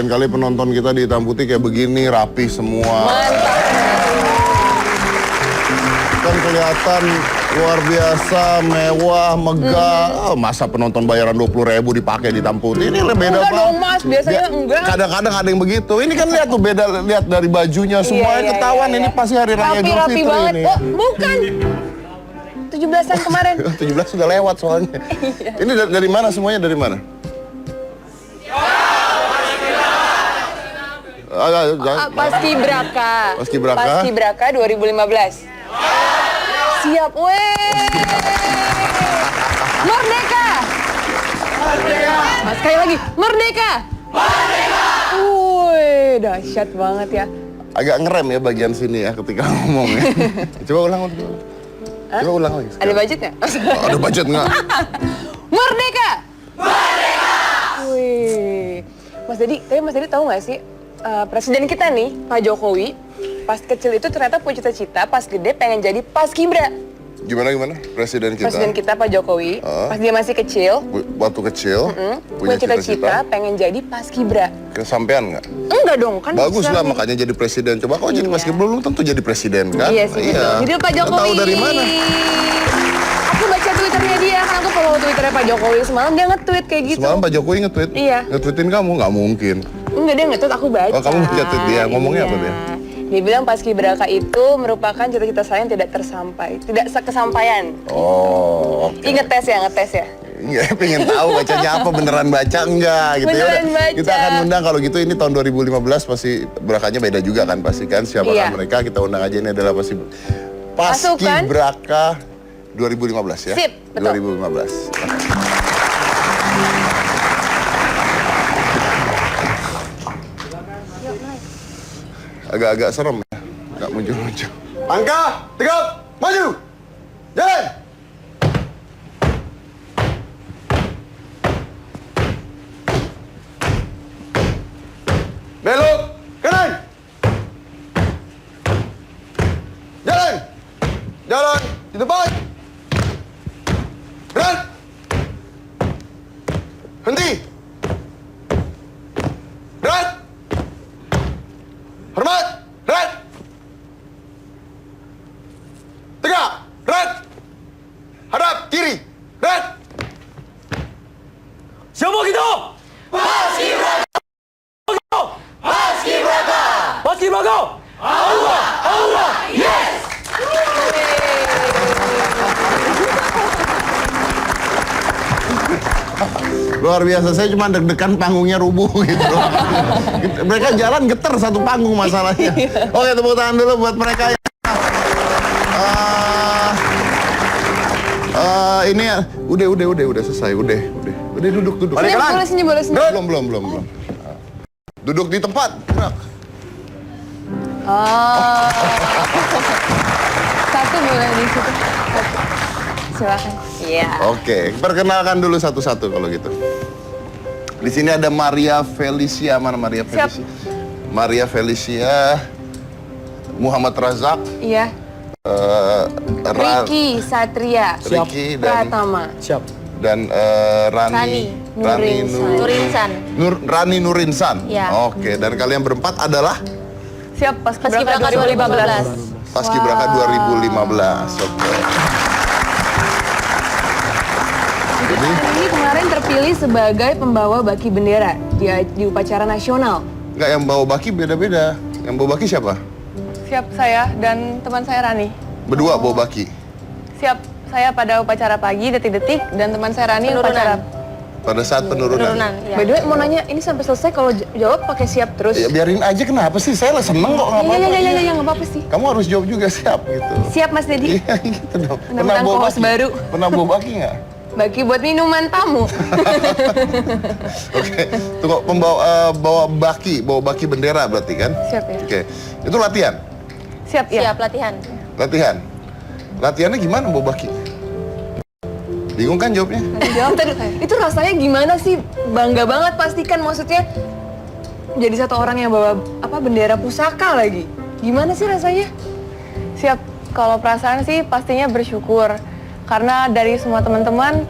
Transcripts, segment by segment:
lain kali penonton kita di Hitam Putih kayak begini, rapi semua. Mantap. Kan kelihatan luar biasa, mewah, megah. Oh, masa penonton bayaran 20.000 dipakai di Hitam Putih? Ini beda Enggak banget. dong Mas, biasanya enggak. Kadang-kadang ada yang begitu. Ini kan lihat tuh beda, lihat dari bajunya semuanya ketahuan. Ini pasti hari raya Idul Rapi Fitri banget. ini. Oh, bukan. 17-an kemarin. 17 sudah lewat soalnya. Ini dari mana semuanya, dari mana? Paskibraka. Paskibraka. Paskibraka 2015. Siap, weh. Merdeka. Merdeka. Mas, sekali lagi, merdeka. Merdeka. Wih, dahsyat banget ya. Agak ngerem ya bagian sini ya ketika ngomong ya. Coba ulang lagi. Coba ulang lagi. Ada budget nggak? Oh, ada budget nggak? Merdeka. Merdeka. Wih. Mas Dedi tahu nggak sih presiden kita nih Pak Jokowi pas kecil itu ternyata punya cita-cita pas gede pengen jadi paskibra. Gimana presiden kita? Presiden kita Pak Jokowi pas dia masih kecil. Waktu kecil Punya cita-cita pengen jadi paskibra. Kesampean nggak? Enggak dong kan. Bagus bisa lah nih. makanya jadi presiden. Coba kok jadi paskibra belum tentu jadi presiden kan? Iya sih. Iya. Jadi Pak Jokowi. Tahu dari mana? Aku baca Twitternya dia, kan aku follow Twitternya Pak Jokowi. Semalam dia nge-tweet kayak gitu. Semalam Pak Jokowi nge-tweet? Iya. Nge-tweetin kamu? Nggak mungkin. Enggak, dia nge-tweet, aku baca. Oh, kamu baca tweet dia. Ngomongnya apa dia? Dia bilang paskibraka itu merupakan cita-cita saya yang tidak tersampai, tidak kesampaian. Oh, oke. Ingat tes ya? Iya, pengen tahu bacanya apa, beneran baca enggak gitu. Beneran Yaudah, baca. kita akan undang kalau gitu. Ini tahun 2015 pasti berakanya beda juga kan pasti kan. Siapakah Iya. mereka, kita undang aja. Ini adalah pasti Masuk, kan? Paskibraka 2015 ya. Sip, betul. 2015. Agak-agak serem ya, nggak muncul-muncul. Langkah, tegap, maju, jalan. Belok, kanan. Jalan, jalan di depan. Gerak. Henti. Gerak. Hormat, gerak. Tegak, gerak. Hadap, kiri, gerak. Siapa kita? Paskibraka. Paskibraka! Allah, yes. Luar biasa, saya cuma deg-degan panggungnya rubuh gitu. Mereka jalan geter satu panggung masalahnya. Oke, tepuk tangan dulu buat mereka yang ini ya, udah selesai, udah duduk. Boleh sini. Belum. Duduk di tempat. Gerak. Oh. Satu boleh di situ. Silakan. Iya. Oke, perkenalkan dulu satu-satu kalau gitu. Di sini ada Maria Felicia, mana Maria Felicia? Siap. Maria Felicia, Muhammad Razak, Iya. Ricky Satria. Ricky dan Pratama. Siap. Rani Nurinsan. Ya. Oke, dan kalian berempat adalah Siap, Paskibraka Paskibraka 2015. Paskibraka 2015. Oke. Jadi Ini kemarin terpilih sebagai pembawa baki bendera di upacara nasional. nggak, yang bawa baki beda-beda. Yang bawa baki siapa? Siap, saya dan teman saya Rani. Berdua bawa baki. Siap, saya pada upacara pagi detik-detik dan teman saya Rani Penurunan. upacara. Pada saat penurunan. ya. By the way, mau nanya, ini sampai selesai kalau jawab pakai siap terus? Ya biarin aja, kenapa sih? Saya lah seneng kok, nggak apa-apa. Iya, nggak apa-apa sih. Kamu harus jawab juga, siap gitu. Siap, Mas Dedi. Iya gitu dong. Mudah-mudahan co-host baru. Pernah bawa baki nggak? Baki buat minuman tamu. Oke, tunggu, bawa baki bendera berarti kan? Siap ya. Oke, itu latihan. Siap, ya. Siap latihan. Latihan. Latihannya gimana bawa baki? Bingung kan jawabnya? Jawab tadi. Itu rasanya gimana sih? Bangga banget pastikan, maksudnya jadi satu orang yang bawa bendera pusaka lagi. Gimana sih rasanya? Siap. Kalau perasaan sih pastinya bersyukur. Karena dari semua teman-teman,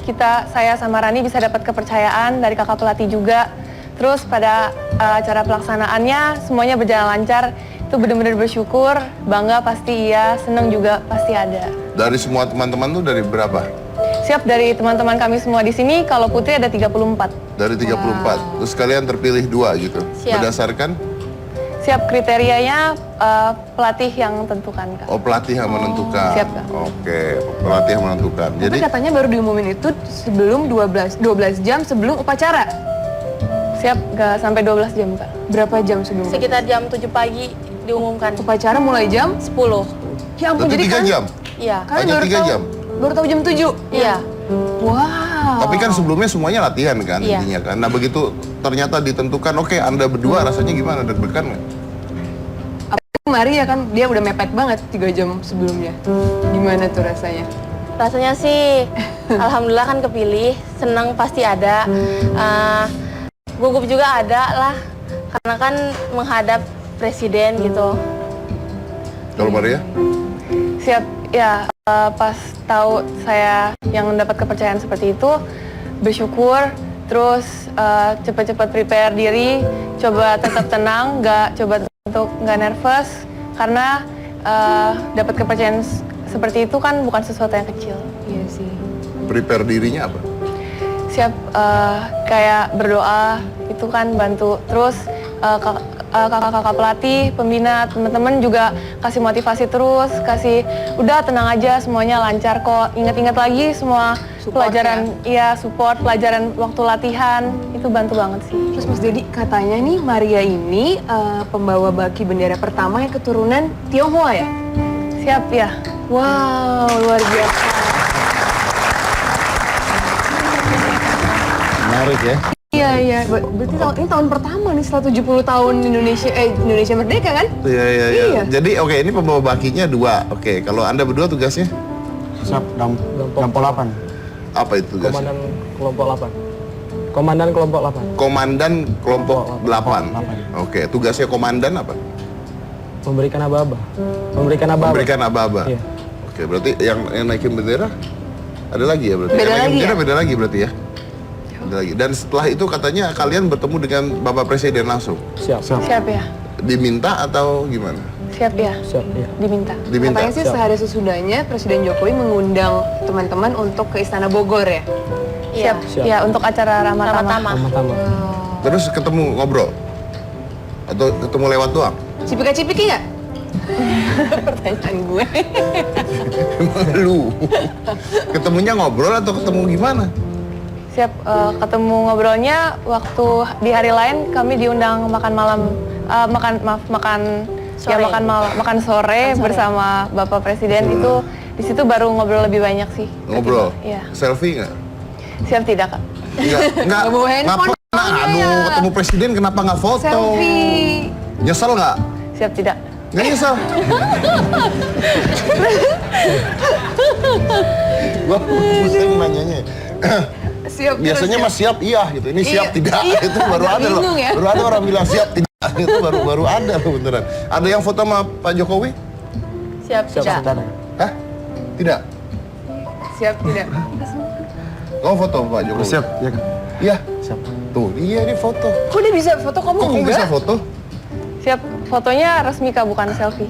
saya sama Rani bisa dapat kepercayaan dari kakak pelatih juga. Terus pada acara pelaksanaannya semuanya berjalan lancar. Itu benar-benar bersyukur, bangga pasti iya, senang juga pasti ada. Dari semua teman-teman tuh dari berapa? Siap dari teman-teman kami semua di sini, kalau putri ada 34. Dari 34. Terus kalian terpilih 2 gitu. Siap. Berdasarkan Siap kriterianya pelatih yang tentukan, Kak. pelatih yang menentukan. Siap, Kak. Oke, pelatih yang menentukan. Tapi Jadi katanya baru diumumin itu sebelum 12 jam sebelum upacara. Siap, nggak sampai 12 jam, Kak. Berapa jam sebelum? Sekitar jam 7 pagi diumumkan. Upacara mulai jam 10. Ya ampun, berarti 3 kan- jam. Iya. Kalian Hanya baru 3 tahu- jam? Baru tahu jam 7? Iya. Wow. Tapi kan sebelumnya semuanya latihan kan Iya. intinya kan. Nah begitu ternyata ditentukan, oke Anda berdua rasanya gimana? Deg-degan nggak? Maria kan dia udah mepet banget 3 jam sebelumnya. Gimana tuh rasanya? Rasanya sih alhamdulillah kan kepilih, senang pasti ada. Gugup juga ada lah, karena kan menghadap presiden gitu. Kalau Maria? Siap, ya pas tahu saya yang mendapat kepercayaan seperti itu, bersyukur, terus cepat-cepat prepare diri, coba tetap tenang, coba untuk nggak nervous, karena dapat kepercayaan seperti itu kan bukan sesuatu yang kecil. Iya sih. Prepare dirinya apa? Siap, kayak berdoa, itu kan bantu, terus kakak-kakak pelatih, pembina, teman-teman juga kasih motivasi terus, kasih udah tenang aja semuanya lancar kok. Ingat-ingat lagi semua Support, pelajaran, iya support, pelajaran waktu latihan itu bantu banget sih. Terus Mas Dedi, katanya nih Maria ini pembawa baki bendera pertama yang keturunan Tionghoa ya? Siap ya. Wow, luar biasa. Menarik ya. Iya. Berarti ini tahun pertama nih setelah 70 tahun Indonesia merdeka kan? Iya. Iya. Jadi oke ini pembawa bakinya 2. Oke, kalau Anda berdua tugasnya Siap, kelompok 8. apa itu tugasnya? Komandan kelompok 8. Komandan kelompok 8. Komandan kelompok 8. 8. Oke, tugasnya komandan apa? Memberikan aba-aba. Memberikan aba-aba. Memberikan aba-aba. Iya. Oke, berarti yang naikin bendera ada lagi ya berarti? Beda Yang naikin lagi bendera ya? beda lagi berarti ya? Beda lagi. Dan setelah itu katanya kalian bertemu dengan Bapak Presiden langsung. Siap. Siap ya. Diminta atau gimana? Siap ya. Siap, iya. Diminta. Diminta. Katanya sih Siap. sehari sesudahnya Presiden Jokowi mengundang teman-teman untuk ke Istana Bogor ya? Iya. Siap. Ya, untuk acara ramah-tamah. Ramah-tamah. Pertama. Terus ketemu ngobrol? Atau ketemu lewat doang? Cipika-cipiki nggak? Pertanyaan gue. Emang lu? Ketemunya ngobrol atau ketemu gimana? Siap, ketemu ngobrolnya waktu di hari lain kami diundang makan malam, makan Sore. ya makan sore bersama Bapak Presiden itu di situ baru ngobrol lebih banyak sih. Ngobrol? Iya. Selfie nggak? Siap tidak, Kak? Enggak Nggak bawa handphone pernah. soalnya Aduh, ya. ketemu presiden kenapa nggak foto? Selfie. Nyesel nggak? Siap tidak? Nggak nyesel. Gua pusing nanyanya. Siap. Biasanya terus mah siap iya gitu. Ini siap Iya, tidak iya. itu baru Agak ada loh. bingung ya. Baru ada orang bilang siap tidak itu baru ada loh beneran. Ada yang foto sama Pak Jokowi? Siap, Siap, tidak. saudara. Hah? Tidak. Siap tidak? Kamu foto sama Pak Jokowi? Siap, ya kan? Iya. Siap. Tuh, iya ini foto. Kok dia bisa foto kamu Kok kamu enggak? bisa foto? Siap, fotonya resmi, Kak, bukan selfie.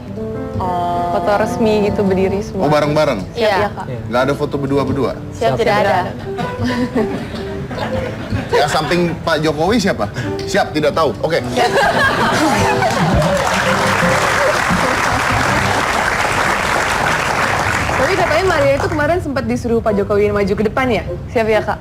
Oh. Foto resmi gitu berdiri semua. Oh bareng-bareng? Siap ya, Iya. Kak? Iya. Nggak ada foto berdua-berdua? Siap, tidak ada. Ya samping Pak Jokowi siapa? Siap, tidak tahu. Oke. Tapi katanya Maria itu kemarin sempat disuruh Pak Jokowi maju ke depan ya? Siap ya, Kak?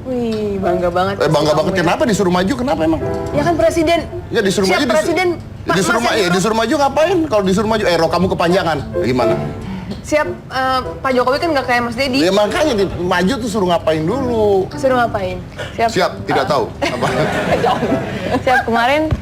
Wih, bangga banget. Bangga Kamu banget. ya. Kenapa disuruh maju? Kenapa emang? Ya kan presiden. Ya disuruh Siap maju. presiden. Pak Disuruh, Mas yang nyuruh. disuruh maju ngapain? Kalau disuruh maju, rok kamu kepanjangan. Gimana? Siap, Pak Jokowi kan nggak kayak Mas Dedi. Ya makanya maju tuh suruh ngapain dulu? Suruh ngapain? Siap. Siap, tidak tahu. Apa? Siap, kemarin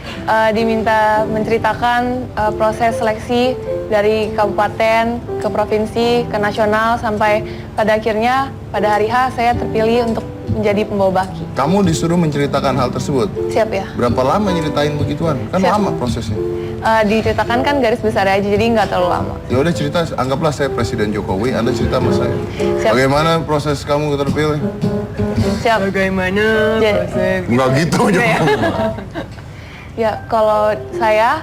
diminta menceritakan proses seleksi dari kabupaten ke provinsi ke nasional sampai pada akhirnya pada hari H saya terpilih untuk menjadi pembawa baki. Kamu disuruh menceritakan hal tersebut. Siap ya? Berapa lama nyeritain begituan? Kan Siap. lama prosesnya. Diceritakan kan garis besar aja jadi nggak terlalu lama. Ya udah cerita, anggaplah saya Presiden Jokowi, Anda cerita sama saya. Siap. Bagaimana proses kamu terpilih? Siap. Bagaimana Jadi- proses? Enggak gitu aja. Ya, kalau saya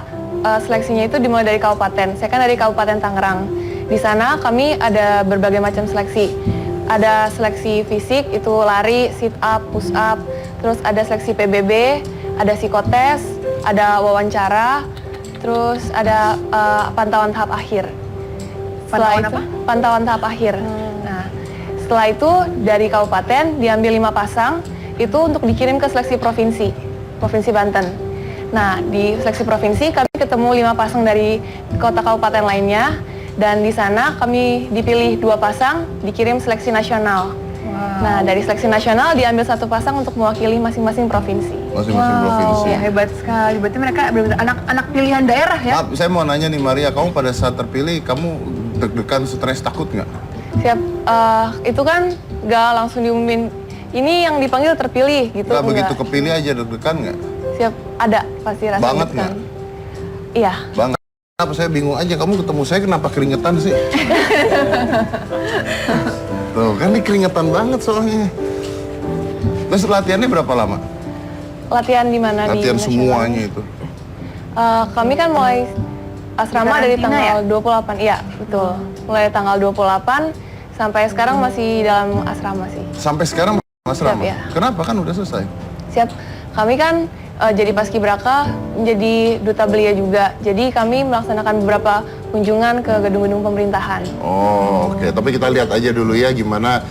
seleksinya itu dimulai dari kabupaten. Saya kan dari Kabupaten Tangerang. Di sana kami ada berbagai macam seleksi. Ada seleksi fisik, itu lari, sit up, push up. Terus ada seleksi PBB, ada psikotes, ada wawancara. Terus ada pantauan tahap akhir. Setelah Pantauan itu, pantauan tahap akhir. Nah, setelah itu dari kabupaten diambil 5 pasang, itu untuk dikirim ke seleksi provinsi, Provinsi Banten. Nah, di seleksi provinsi kami ketemu 5 pasang dari kota kabupaten lainnya, dan di sana kami dipilih 2 pasang, dikirim seleksi nasional. Nah, dari seleksi nasional diambil 1 pasang untuk mewakili masing-masing provinsi. Masing-masing provinsi. Ya, hebat sekali. Berarti mereka benar-benar anak-anak pilihan daerah ya? Maaf, saya mau nanya nih Maria, kamu pada saat terpilih, kamu deg-degan, stres, takut nggak? Siap, itu kan gak langsung diumumin, ini yang dipanggil terpilih gitu. Nggak begitu enggak. kepilih aja deg-degan nggak? Siap, ada pasti rasa Banget deg-degan. nggak? Iya, Bang, kenapa saya bingung aja, kamu ketemu saya kenapa keringetan sih? Tuh, kan ini keringetan banget soalnya. Terus latihannya berapa lama? latihan di mana? Latihan di nasional? semuanya itu. Kami kan mulai asrama dari Karantina tanggal 28, iya betul. Mulai tanggal 28 sampai sekarang masih dalam asrama sih. Sampai sekarang asrama? Siap, ya. Kenapa, kan udah selesai? Siap, kami kan jadi paskibraka menjadi duta belia juga. Jadi kami melaksanakan beberapa kunjungan ke gedung-gedung pemerintahan. Oh, oke. Tapi kita lihat aja dulu ya gimana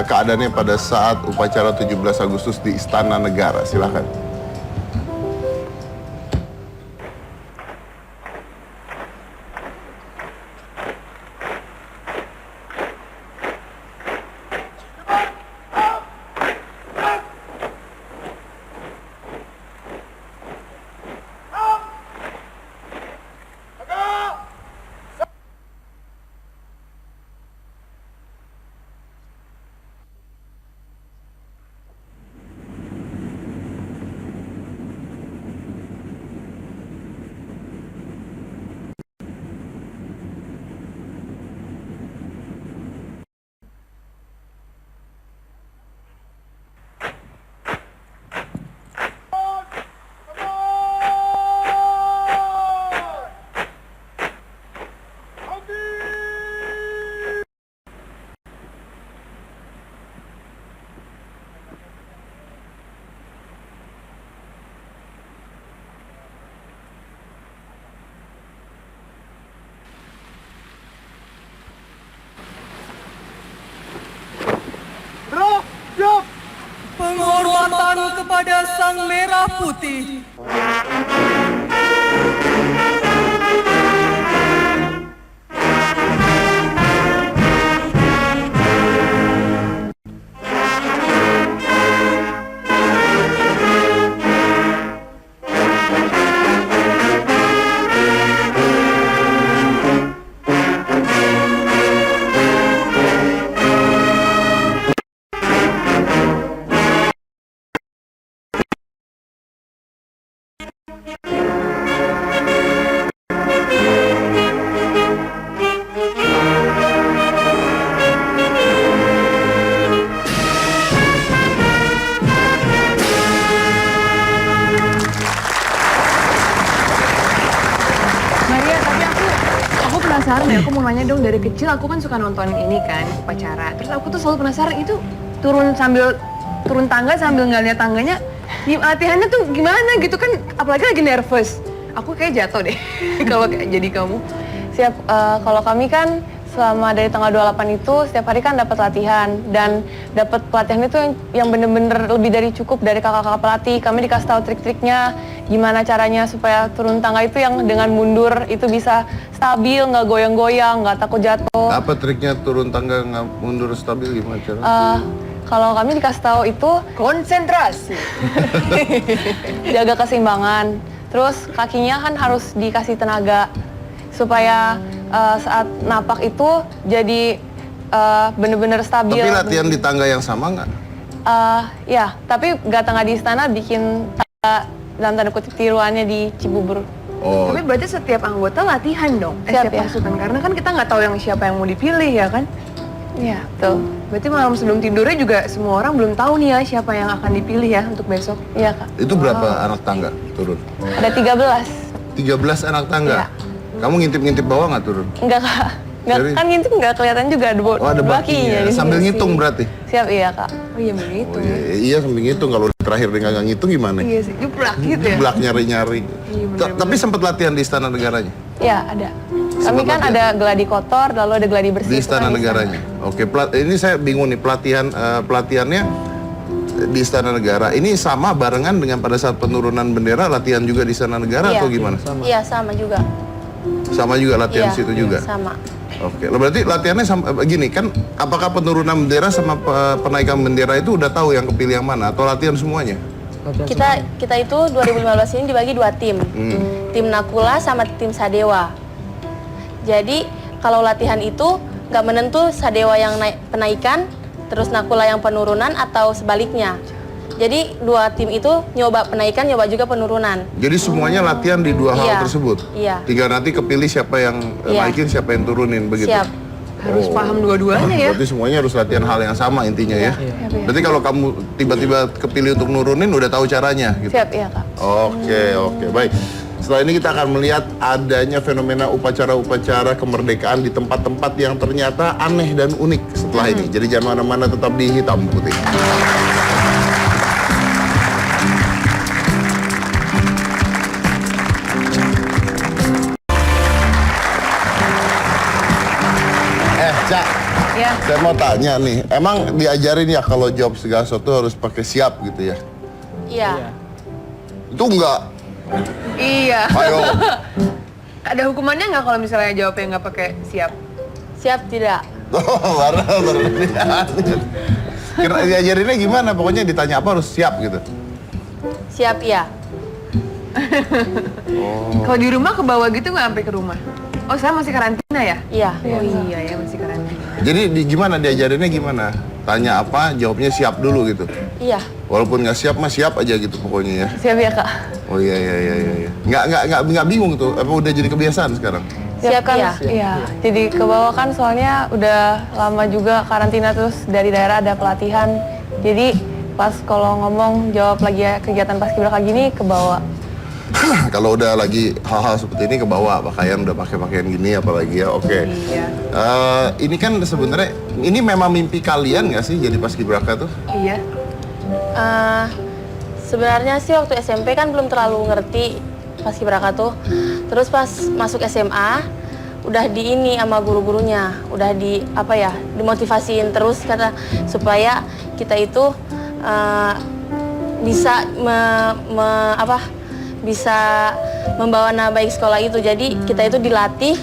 keadaannya pada saat upacara 17 Agustus di Istana Negara. Silakan. Penghormatan kepada Sang Merah Putih. Maria, tapi aku penasaran ya, aku mau nanya dong, dari kecil aku kan suka nonton ini kan, upacara. Terus aku tuh selalu penasaran itu turun tangga sambil nggak lihat tangganya, latihannya tuh gimana gitu kan, apalagi lagi nervous. Aku kayak jatuh deh kalau kayak jadi kamu. Siap, kalau kami kan selama dari tanggal 28 itu setiap hari kan dapat latihan, dan dapat pelatihan itu yang bener-bener lebih dari cukup dari kakak-kakak pelatih. Kami dikasih tahu trik-triknya, gimana caranya supaya turun tangga itu yang dengan mundur itu bisa stabil, nggak goyang-goyang, nggak takut jatuh. Apa triknya turun tangga nggak mundur stabil gimana cara? Kalau kami dikasih tahu itu Konsentrasi. jaga keseimbangan, terus kakinya kan harus dikasih tenaga supaya saat napak itu jadi bener-bener stabil. Tapi latihan di tangga yang sama nggak? Ya, tapi nggak tangga di istana, bikin tangga dalam tanda kutip tiruannya di Cibubur. Oh, Tapi berarti setiap anggota latihan dong, Siap, setiap ya. pasukan. Karena kan kita nggak tahu yang siapa yang mau dipilih ya kan? Iya, betul. Berarti malam sebelum tidurnya juga semua orang belum tahu nih ya siapa yang akan dipilih ya untuk besok. Iya, Kak. Itu berapa anak tangga turun? Ada 13. 13 anak tangga? Iya. Kamu ngintip-ngintip bawah nggak turun? Enggak, Kak. Enggak, Jadi- kan ngintip enggak kelihatan juga ada Oh, ada bakinya. di sini Sambil sih. ngitung berarti? Siap, iya, Kak. Oh iya, begitu. Oh iya sambil ngitung. Kalau terakhir dia nggak ngitung gimana? Iya sih, jeplak gitu ya. Belak nyari-nyari. Iya, bener-bener. Tapi sempat latihan di Istana Negaranya? Iya, ada. Kami Sempat kan latihan? ada geladi kotor, lalu ada geladi bersih. Di itu Istana kan Negaranya. Oke, ini saya bingung nih pelatihannya di Istana Negara. Ini sama barengan dengan pada saat penurunan bendera latihan juga di Istana Negara Iya. atau gimana? Iya, sama juga. Sama juga latihan Iya, situ juga. sama. Oke, berarti latihannya sama gini kan? Apakah penurunan bendera sama penaikan bendera itu udah tahu yang kepilih yang mana atau latihan semuanya? Kita itu 2015 ini dibagi 2 tim. Tim Nakula sama tim Sadewa. Jadi kalau latihan itu nggak menentu Sadewa yang penaikan, terus Nakula yang penurunan atau sebaliknya. Jadi 2 tim itu nyoba penaikan, nyoba juga penurunan. Jadi semuanya latihan di dua Iya. hal tersebut. Iya. Tinggal nanti kepilih siapa yang Iya. naikin, siapa yang turunin begitu. Siap. Harus paham dua-duanya ya. Berarti semuanya harus latihan hal yang sama intinya ya. Berarti kalau kamu tiba-tiba kepilih untuk nurunin udah tahu caranya gitu. Siap, iya, Kak. Oke, baik. Setelah ini kita akan melihat adanya fenomena upacara-upacara kemerdekaan di tempat-tempat yang ternyata aneh dan unik setelah ini. Jadi jangan mana-mana, tetap di Hitam Putih. Cak, Iya. saya mau tanya nih, emang diajarin ya kalau jawab segala sesuatu harus pakai siap gitu ya? Iya. Itu enggak. Iya. Ayo. Ada hukumannya nggak kalau misalnya jawabnya nggak pakai siap? Siap tidak? Baru Kira diajarinnya gimana? Pokoknya ditanya apa harus siap gitu. Siap iya. Kalau di rumah ke bawah gitu nggak sampai ke rumah? Oh, saya masih karantina ya? Iya. Oh iya ya, masih karantina. Jadi gimana diajarinnya gimana? Tanya apa, jawabnya siap dulu gitu. Iya. Walaupun nggak siap mah siap aja gitu pokoknya ya. Siap ya, Kak? Oh iya. Nggak bingung tuh. Apa udah jadi kebiasaan sekarang? Siap kan? iya. Iya. Jadi ke bawah kan soalnya udah lama juga karantina, terus dari daerah ada pelatihan. Jadi pas kalau ngomong jawab lagi ya kegiatan paskibraka gini ke bawah. Kalau udah lagi hal-hal seperti ini ke bawah, pakaian udah pakai pakaian gini apalagi ya. Oke. Iya. Ini kan sebenarnya ini memang mimpi kalian nggak sih jadi paskibraka tuh? Iya. Sebenarnya sih waktu SMP kan belum terlalu ngerti paskibraka tuh. Terus pas masuk SMA udah di ini sama guru-gurunya, udah di apa ya, dimotivasiin terus kata supaya kita itu bisa bisa membawa nama baik sekolah itu. Jadi kita itu dilatih,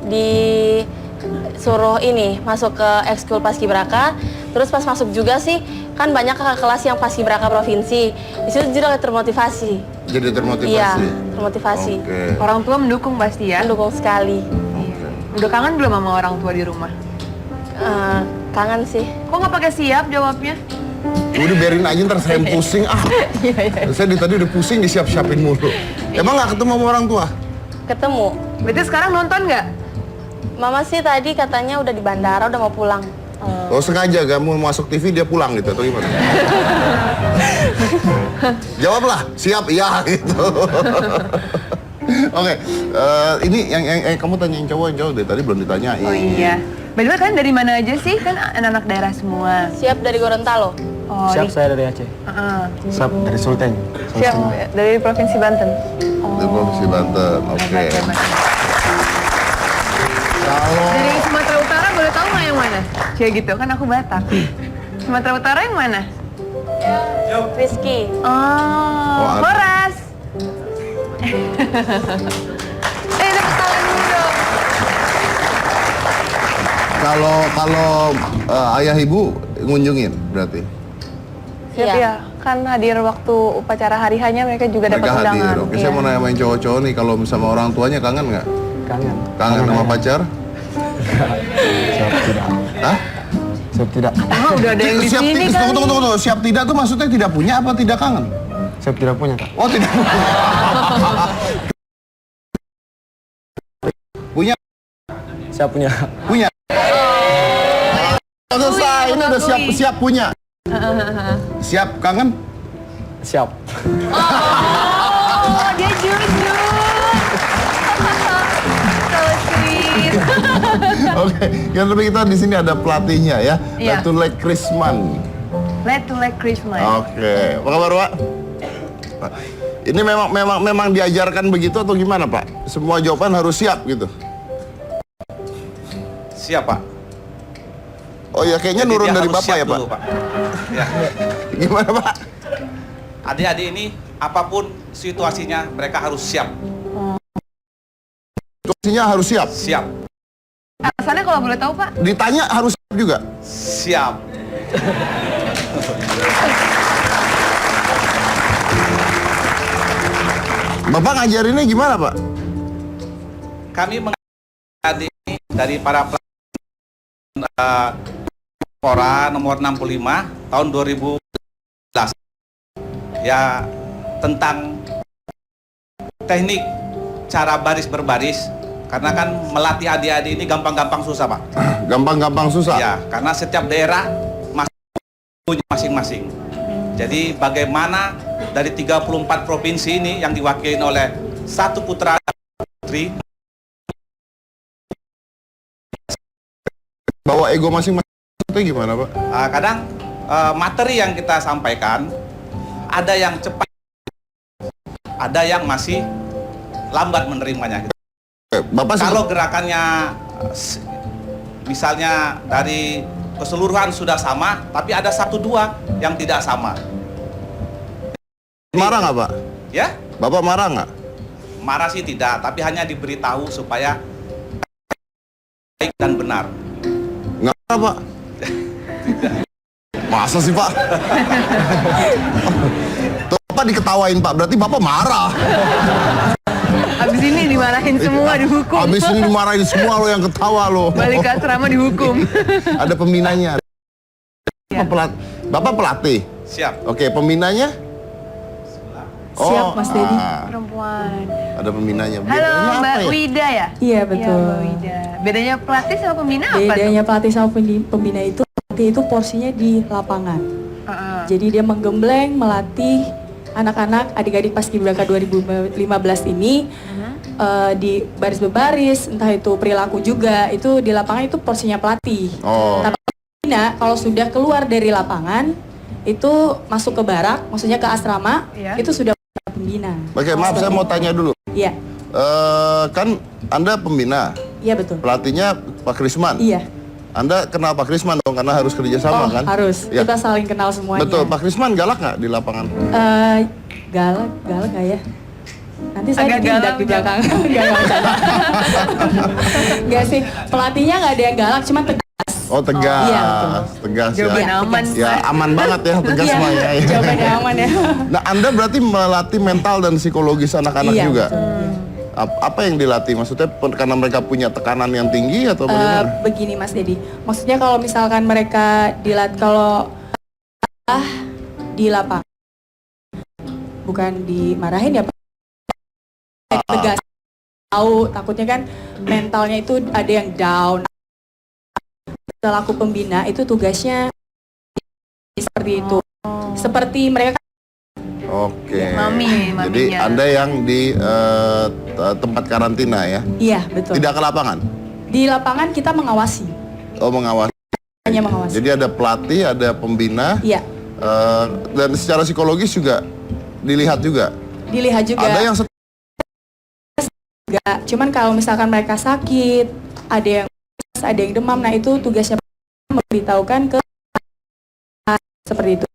disuruh ini masuk ke ekskul paskibraka. Terus pas masuk juga sih kan banyak kakak kelas yang paskibraka provinsi. Di situ juga termotivasi. Jadi termotivasi. Iya, termotivasi. Oke. Orang tua mendukung pasti ya. Mendukung sekali. Udah kangen belum sama orang tua di rumah? Kangen sih. Kok nggak pakai siap jawabnya? Udah biarin aja ntar saya yang pusing Saya tadi udah pusing disiap-siapin mulu. Emang nggak ketemu sama orang tua? Ketemu. Berarti sekarang nonton nggak? Mama sih tadi katanya udah di bandara, udah mau pulang. Oh sengaja kamu masuk TV dia pulang gitu atau gimana? Jawablah, siap iya gitu. Oke, ini yang kamu tanyain cowok yang jauh deh, tadi belum ditanyain. Oh iya. By the way, kalian dari mana aja sih? Kan anak-anak daerah semua. Siap dari Gorontalo. Oh, Siap, saya dari Aceh. Siap dari Sulteng. Siap dari Provinsi Banten. Di Provinsi Banten, oke. Hebat. Kalau Dari Sumatera Utara boleh tahu nggak yang mana? Kayak gitu, kan aku Batak. Sumatera Utara yang mana? Rizky. Oh, ada. Horas. Tepuk tangan dulu dong. kalau ayah ibu ngunjungin berarti Siap Iya. ya, kan hadir waktu upacara hari hanya mereka juga dapat mereka undangan. hadir. Oke, saya mau nanya main cowok-cowok nih, kalau sama orang tuanya kangen nggak? Kangen. Kangen sama ayah. pacar? Siap tidak. Hah? Siap tidak. Ah, udah ada yang di Siap sini kan. tunggu. Siap tidak tuh maksudnya tidak punya apa tidak kangen? Siap tidak punya, Kak. Oh tidak. Punya? Siap punya. Punya. selesai. Ini udah siap punya. Siap kangen? Siap. Oh, dia jujur. So sweet. Oke, yang lebih kita di sini ada pelatihnya ya. Iya. Letule Krisman. Letule Krisman. Oke, apa kabar Pak? Ini memang diajarkan begitu atau gimana Pak? Semua jawaban harus siap gitu. Siap, Pak. Oh ya, kayaknya Jadi nurun dia dari harus Bapak siap ya Pak? dulu, Pak. Ya. Gimana Pak? Adik-adik ini apapun situasinya mereka harus siap. Situasinya harus siap. Siap. Alasannya kalau boleh tahu Pak? Ditanya harus siap juga. Siap. Bapak ngajarinnya gimana Pak? Kami mengadik ini dari para Pora nomor 65 tahun 2011. Ya, tentang teknik cara baris berbaris, karena kan melatih adik-adik ini gampang-gampang susah, Pak. Gampang-gampang susah. Ya, karena setiap daerah punya masing-masing. Jadi bagaimana dari 34 provinsi ini yang diwakili oleh satu putra putri Bawa ego masing-masing itu gimana Pak? kadang materi yang kita sampaikan ada yang cepat, ada yang masih lambat menerimanya. Bapak Kalau gerakannya misalnya dari keseluruhan sudah sama, tapi ada satu dua yang tidak sama. marah nggak Pak? Ya, Bapak marah nggak? marah sih tidak, tapi hanya diberitahu supaya baik dan benar. Nggak marah Pak? Masa sih Pak? Tuh Bapak diketawain Pak, berarti Bapak marah. Abis ini dimarahin semua, dihukum. Habis ini dimarahin semua lo yang ketawa lo. Balik ke asrama dihukum. Ada pembinanya. Bapak pelatih. Siap. Oke, pembinanya? Siap, Mas Dedi. Perempuan. Ada pembinanya. Halo Bedanya apa Mbak ya? Wida ya? Iya, betul. Mbak Wida. Bedanya pelatih sama pembina apa tuh? Bedanya pelatih sama pembina itu, pelatih itu porsinya di lapangan. Jadi dia menggembleng, melatih anak-anak adik-adik Paskibraka 2015 ini di baris berbaris, entah itu perilaku juga, itu di lapangan itu porsinya pelatih. Oh. Tapi pembina kalau sudah keluar dari lapangan itu masuk ke barak, maksudnya ke asrama, Iya. itu sudah pembina. Oke, maaf saya mau tanya dulu. Iya, Kan Anda pembina, iya betul. pelatihnya Pak Krisman. Iya. Anda kenal Pak Krisman dong karena harus kerja sama kan? Harus. Ya. Kita saling kenal semuanya. Betul, Pak Krisman galak nggak di lapangan? Galak nggak ya? Nanti saya Agak ditindak galak, di belakang. Enggak sih, pelatihnya nggak ada yang galak, cuma tegas. Oh tegas, Iya, betul. tegas ya. Jawaban aman. Ya aman banget ya, tegas Iya, mah ya. jawabannya aman ya. Nah Anda berarti melatih mental dan psikologis anak-anak Iya, juga? betul. Apa yang dilatih? Maksudnya karena mereka punya tekanan yang tinggi atau bagaimana? Begini Mas Dedi, maksudnya kalau misalkan mereka kalau di lapangan, bukan dimarahin ya Pak, tegas. Tahu takutnya kan mentalnya itu ada yang down. Selaku pembina itu tugasnya seperti itu. Seperti mereka Oke. Mami, Jadi maminya. Anda yang di tempat karantina ya? iya betul. Tidak ke lapangan? Di lapangan kita mengawasi, Oh mengawasi. hanya mengawasi. Jadi ada pelatih, ada pembina, Iya, dan secara psikologis juga dilihat juga. dilihat juga. Ada yang Enggak, cuman kalau misalkan mereka sakit, ada yang demam, nah itu tugasnya memberitahukan ke seperti itu.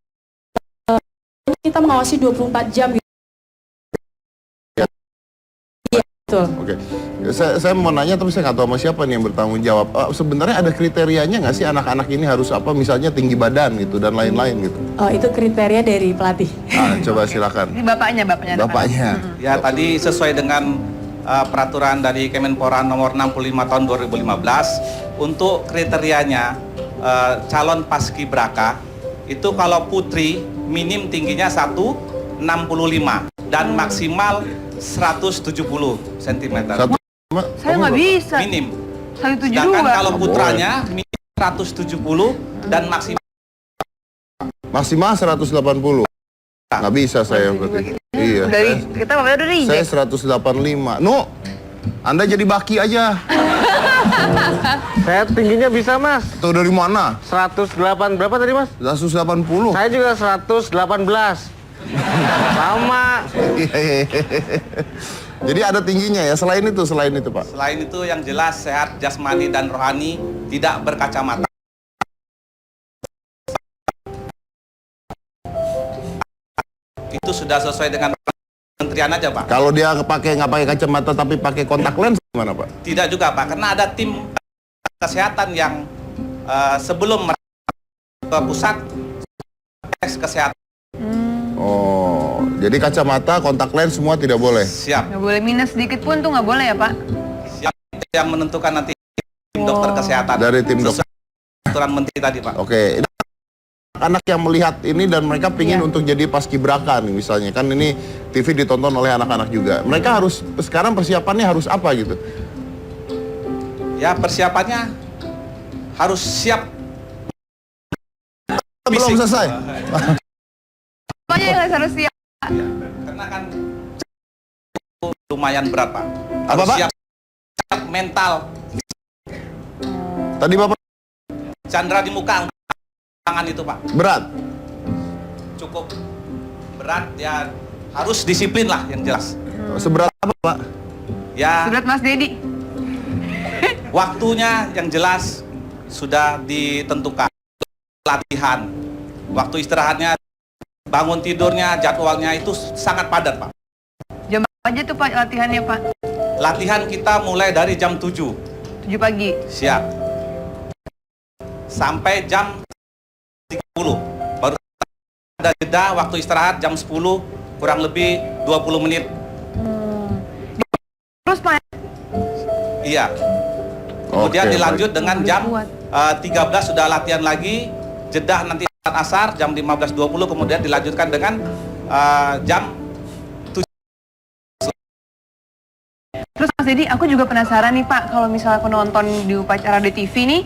Kita mengawasi 24 jam gitu. Iya, betul. Oke, saya mau nanya tapi saya nggak tahu sama siapa nih yang bertanggung jawab. Sebenarnya ada kriterianya nggak sih anak-anak ini harus apa? Misalnya tinggi badan gitu dan lain-lain gitu. Oh, itu kriteria dari pelatih. Coba silakan. Ini bapaknya. Bapaknya. Ya, tadi sesuai dengan peraturan dari Kemenpora nomor 65 tahun 2015 untuk kriterianya calon paskibraka itu kalau putri minim tingginya 165 dan maksimal 170 cm. Satu. Saya nggak bisa. Minim. 172. Sedangkan kalau putranya minim 170 dan maksimal Maksimal 180. Nggak bisa saya berarti. Iya. Dari kita apa udah Saya 185. No, Anda jadi baki aja. Saya tingginya bisa, Mas. Tuh dari mana? 108 berapa tadi, Mas? 180. Saya juga 118. Sama. Jadi ada tingginya ya. Selain itu Pak. Selain itu yang jelas sehat jasmani dan rohani, tidak berkacamata. Itu sudah sesuai dengan kementerian aja, Pak. Kalau dia nggak pakai kacamata tapi pakai kontak lens gimana, Pak? Tidak juga, Pak, karena ada tim kesehatan yang sebelum ke pusat tes kesehatan. Oh, jadi kacamata, kontak lens semua tidak boleh. Siap. Nggak boleh minus sedikit pun tuh nggak boleh ya Pak? Siap. Yang menentukan nanti tim dokter kesehatan. Dari tim dokter. Sesuai aturan menteri tadi, Pak. Oke. Anak yang melihat ini dan mereka pingin untuk jadi paskibraka nih misalnya. Kan ini TV ditonton oleh anak-anak juga. Mereka harus, sekarang persiapannya harus apa gitu? Ya, persiapannya harus siap. Belum Fisik. selesai. Apanya yang harus siap? Karena kan lumayan berat, Pak. Apa, Harus Pak? siap mental. Tadi Bapak Chandra di muka, tangan itu, Pak. berat. Cukup berat, ya harus disiplin lah yang jelas. Seberat apa, Pak? Ya, Surat Mas Dedi. waktunya yang jelas sudah ditentukan. Latihan, waktu istirahatnya, bangun tidurnya, jadwalnya itu sangat padat, Pak. Jam berapa aja tuh Pak latihannya Pak? Latihan kita mulai dari jam 7. 7 pagi. Siap. Sampai jam 30. Baru ada jeda waktu istirahat jam 10 kurang lebih 20 menit. Terus Pak? Iya. Kemudian Oke, dilanjut baik. dengan jam 13 sudah latihan lagi. Jeda nanti saat asar jam 15.20, kemudian dilanjutkan dengan jam 7. Terus Mas Dedi, aku juga penasaran nih Pak, kalau misalnya aku nonton di upacara di TV nih,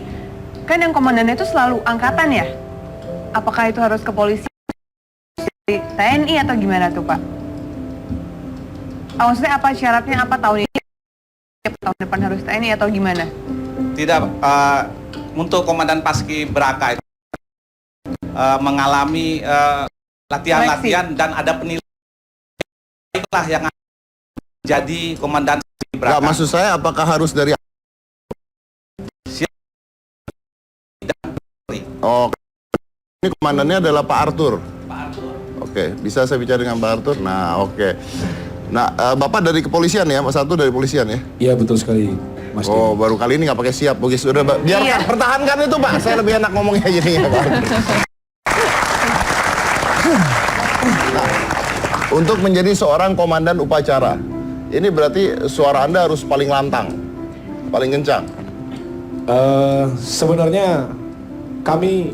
kan yang komandannya itu selalu angkatan ya? Apakah itu harus ke polisi, TNI atau gimana tuh Pak? Maksudnya apa syaratnya, apa tahun ini, tahun depan harus TNI atau gimana? Tidak, untuk komandan Paskibraka itu mengalami latihan-latihan dan ada penilaian lah yang jadi komandan Paskibraka. Nggak, maksud saya apakah harus dari... Oh, ini komandannya adalah Pak Arthur. Oke, bisa saya bicara dengan Pak Arthur? Nah, oke. Nah, Bapak dari kepolisian ya, Mas Satu dari kepolisian ya? Iya, betul sekali, Mas. Oh, baru kali ini nggak pakai siap, begitu sudah. Biarkan, pertahankan itu Pak. Saya lebih enak ngomongnya gini ya Pak. Nah, untuk menjadi seorang komandan upacara, ini berarti suara Anda harus paling lantang, paling kencang. Sebenarnya kami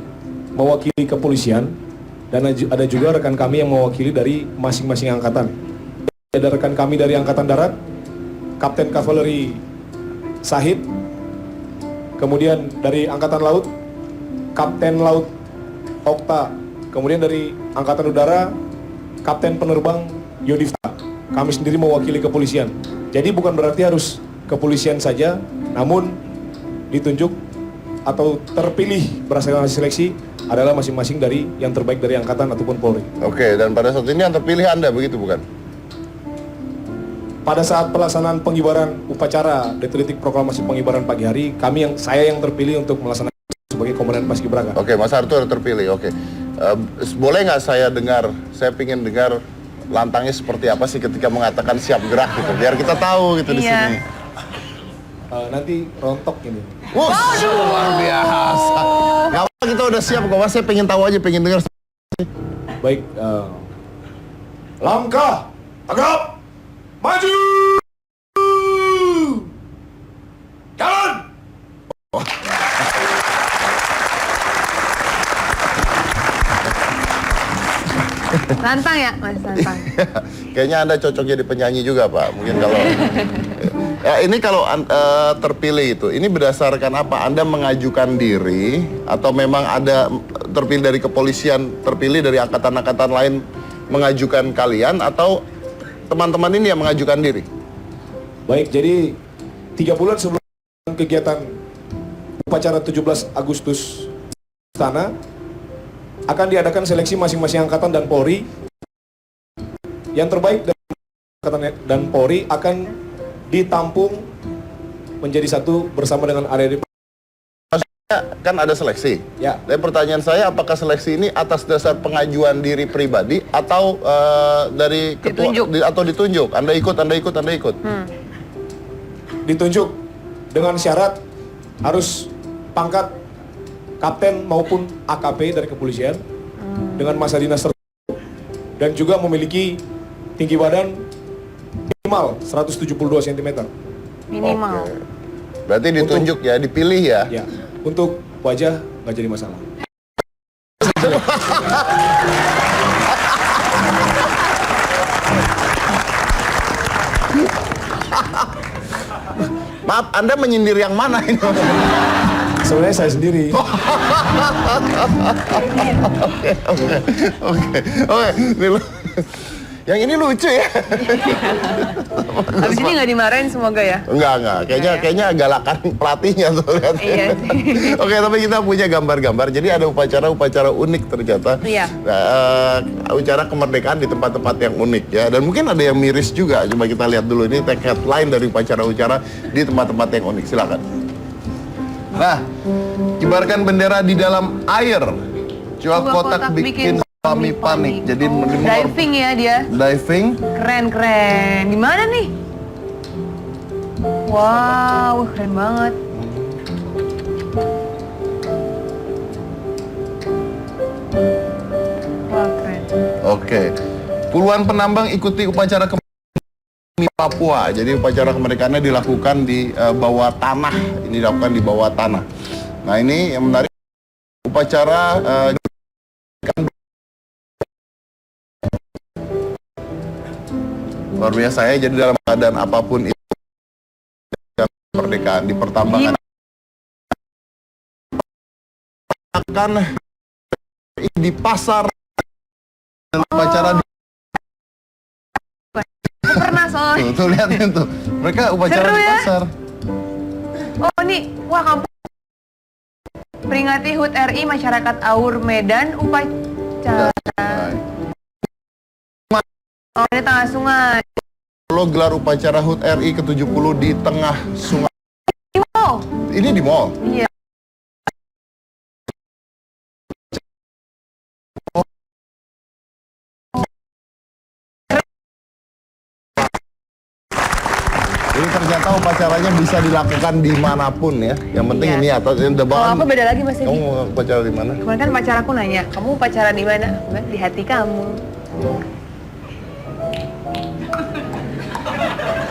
mewakili kepolisian dan ada juga rekan kami yang mewakili dari masing-masing angkatan. Ada rekan kami dari Angkatan Darat, Kapten Kavaleri Sahid, kemudian dari Angkatan Laut, Kapten Laut Okta, kemudian dari Angkatan Udara, Kapten Penerbang Yodifta. Kami sendiri mewakili kepolisian. Jadi bukan berarti harus kepolisian saja, namun ditunjuk atau terpilih berdasarkan hasil seleksi adalah masing-masing dari yang terbaik dari Angkatan ataupun Polri. Oke, dan pada saat ini yang terpilih Anda, begitu bukan? Pada saat pelaksanaan pengibaran upacara detik-detik proklamasi pengibaran pagi hari, saya yang terpilih untuk melaksanakan sebagai komandan Paskibraka. Oke, Mas Arthur terpilih, oke. Boleh nggak saya dengar, saya ingin dengar lantangnya seperti apa sih ketika mengatakan siap gerak gitu, biar kita tahu gitu di Iya. sini. Nanti rontok ini. Wush, luar biasa. Nggak apa, kita udah siap kok, Mas. Saya pengen tahu aja, pengen dengar. Baik, langkah, tegap, maju, jalan. Lantang ya, Mas, lantang. Kayaknya Anda cocok jadi penyanyi juga, Pak. Mungkin kalau ya, ini kalau terpilih itu, ini berdasarkan apa? Anda mengajukan diri atau memang ada terpilih dari kepolisian, terpilih dari angkatan-angkatan lain mengajukan kalian atau teman-teman ini yang mengajukan diri? Baik, jadi 3 bulan sebelum kegiatan upacara 17 Agustus Istana akan diadakan seleksi masing-masing angkatan dan Polri. Yang terbaik dari angkatan dan Polri akan ditampung menjadi satu bersama dengan adik-adik. Kan ada seleksi. Ya. Dan pertanyaan saya, apakah seleksi ini atas dasar pengajuan diri pribadi atau dari ketua atau ditunjuk? Anda ikut. Ditunjuk dengan syarat harus pangkat kapten maupun AKP dari kepolisian dengan masa dinas tertentu dan juga memiliki tinggi badan minimal 172 cm. Minimal. Oke. Berarti ditunjuk ya, dipilih ya? Ya, untuk wajah nggak jadi masalah. Maaf, Anda menyindir yang mana ini? Sebenarnya saya sendiri. Oke. Yang ini lucu ya. Abis ini nggak dimarahin semoga ya? Enggak. Kayaknya galakan pelatihnya tuh. Lihat. Iya sih. Oke, tapi kita punya gambar-gambar. Jadi ada upacara-upacara unik ternyata. Iya. Upacara kemerdekaan di tempat-tempat yang unik ya. Dan mungkin ada yang miris juga. Coba kita lihat dulu ini tag headline dari upacara-upacara di tempat-tempat yang unik. Silakan. Nah, kibarkan bendera di dalam air. Jual kotak bikin suami panik. Jadi Diving ya dia. Diving. Keren. Di mana nih? Wow, keren banget. Wah, keren. Oke. Puluhan penambang ikuti upacara di Papua. Jadi upacara kemerdekaannya dilakukan di bawah tanah. Ini dilakukan di bawah tanah. Nah, ini yang menarik, upacara luar biasa ya. Jadi dalam keadaan apapun itu kemerdekaan di pertambangan akan di pasar dan upacara Pernah soalnya. tuh lihatin tuh. Mereka upacara Seru di ya? pasar. Oh nih, wah kampung. Peringati HUT RI Masyarakat Aur Medan upacara. Oh ini tengah sungai. Lo gelar upacara HUT RI ke-70 di tengah sungai. Wow. Ini di mall. Iya. Jadi ternyata upacaranya bisa dilakukan dimanapun ya. Yang penting Iya. ini atau yang Kalau depan. aku beda lagi Mas Kamu Edi. mau upacara di mana? Kemarin kan pacar aku nanya, kamu pacaran di mana? Aku bilang, di hati kamu.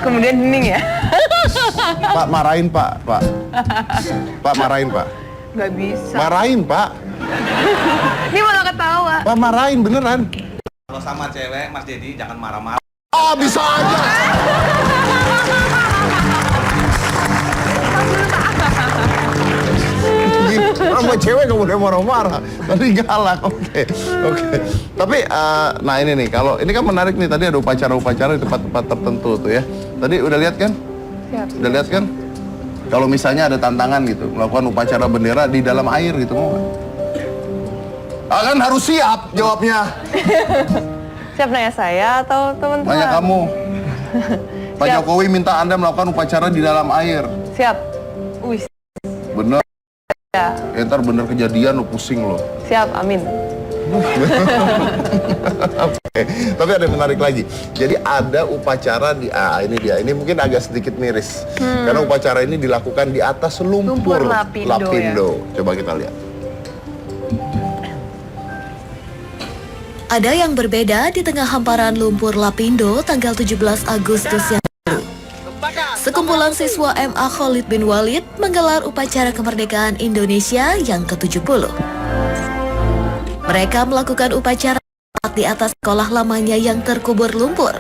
Kemudian hening ya? Pak marahin Pak. Pak marahin Pak. Gak bisa. Marahin Pak. Ini malah ketawa. Pak marahin beneran. Kalau sama cewek, Mas Dedi jangan marah-marah. Ah bisa aja. Sama cewek kamu udah marah-marah. Tadi galak. Oke. Tapi nah ini nih, kalau ini kan menarik nih, tadi ada upacara-upacara di tempat-tempat tertentu tuh ya. Tadi udah lihat kan? Siap. Udah lihat kan? Kalau misalnya ada tantangan gitu, melakukan upacara bendera di dalam air gitu, mau nggak? Kan harus siap jawabnya. Siap nanya saya atau teman-teman? Nanya kamu. Pak Siap. Jokowi minta Anda melakukan upacara di dalam air. Siap. Wih, Bener. ya. Ntar bener kejadian lo pusing lo. Siap, amin. Oke, tapi ada yang menarik lagi. Jadi ada upacara di ini dia. Ini mungkin agak sedikit miris. Karena upacara ini dilakukan di atas lumpur Lumpur Lapindo, Coba kita lihat. Ada yang berbeda di tengah hamparan lumpur Lapindo tanggal 17 Agustus yang lalu. Sekumpulan siswa MA Khalid bin Walid menggelar upacara kemerdekaan Indonesia yang ke-70. Mereka melakukan upacara di di atas sekolah lamanya yang terkubur lumpur.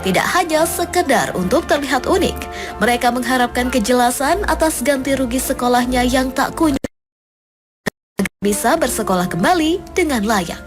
Tidak hanya sekedar untuk terlihat unik, mereka mengharapkan kejelasan atas ganti rugi sekolahnya yang tak kunjung bisa bersekolah kembali dengan layak.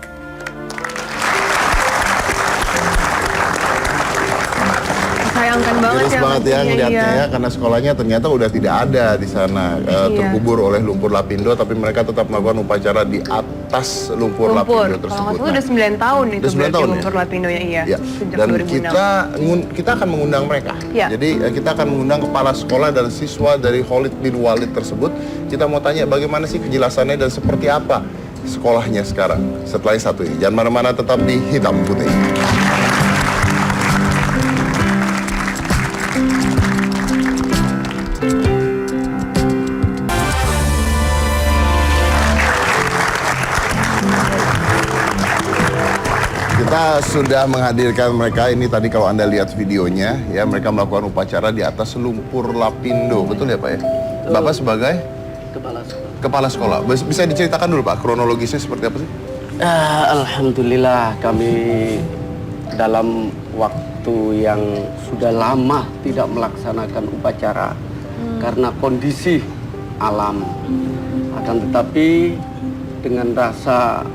Sayangkan banget Miris ya banget ya pastinya, ngeliatnya iya. ya, karena sekolahnya ternyata udah tidak ada di sana, terkubur oleh lumpur Lapindo, tapi mereka tetap melakukan upacara di atas lumpur Lapindo Kalau tersebut. nggak salah udah 9 tahun itu Udah 9 berarti tahun ya? lumpur Lapindo ya, iya. Ya. Sejak Dan 2006. kita akan mengundang mereka. Ya. Jadi kita akan mengundang kepala sekolah dan siswa dari Khalid bin Walid tersebut. Kita mau tanya bagaimana sih kejelasannya dan seperti apa sekolahnya sekarang setelah yang satu ini. Jangan mana-mana, tetap di Hitam Putih. Kita sudah menghadirkan mereka ini tadi, kalau Anda lihat videonya ya, mereka melakukan upacara di atas lumpur Lapindo, betul ya Pak ya? Bapak sebagai kepala sekolah. Bisa diceritakan dulu Pak kronologisnya seperti apa sih? Alhamdulillah kami dalam waktu yang sudah lama tidak melaksanakan upacara karena kondisi alam. Akan tetapi dengan rasa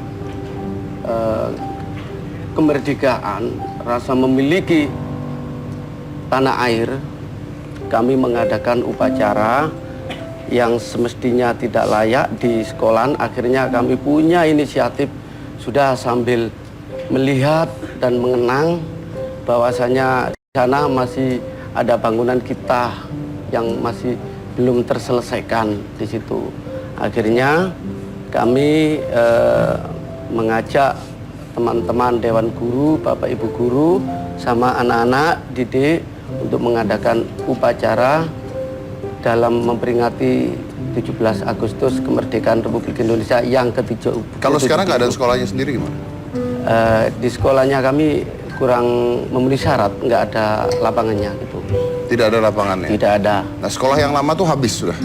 kemerdekaan, rasa memiliki tanah air, kami mengadakan upacara yang semestinya tidak layak di sekolahan. Akhirnya kami punya inisiatif, sudah sambil melihat dan mengenang bahwasanya di sana masih ada bangunan kita yang masih belum terselesaikan di situ. Akhirnya kami mengajak teman-teman Dewan Guru, Bapak Ibu Guru, sama anak-anak didik untuk mengadakan upacara dalam memperingati 17 Agustus kemerdekaan Republik Indonesia yang ke-7. Kalau sekarang keadaan sekolahnya sendiri gimana? Di sekolahnya kami kurang memenuhi syarat, nggak ada lapangannya gitu. Tidak ada lapangannya? Tidak ada. Nah sekolah yang lama tuh habis sudah?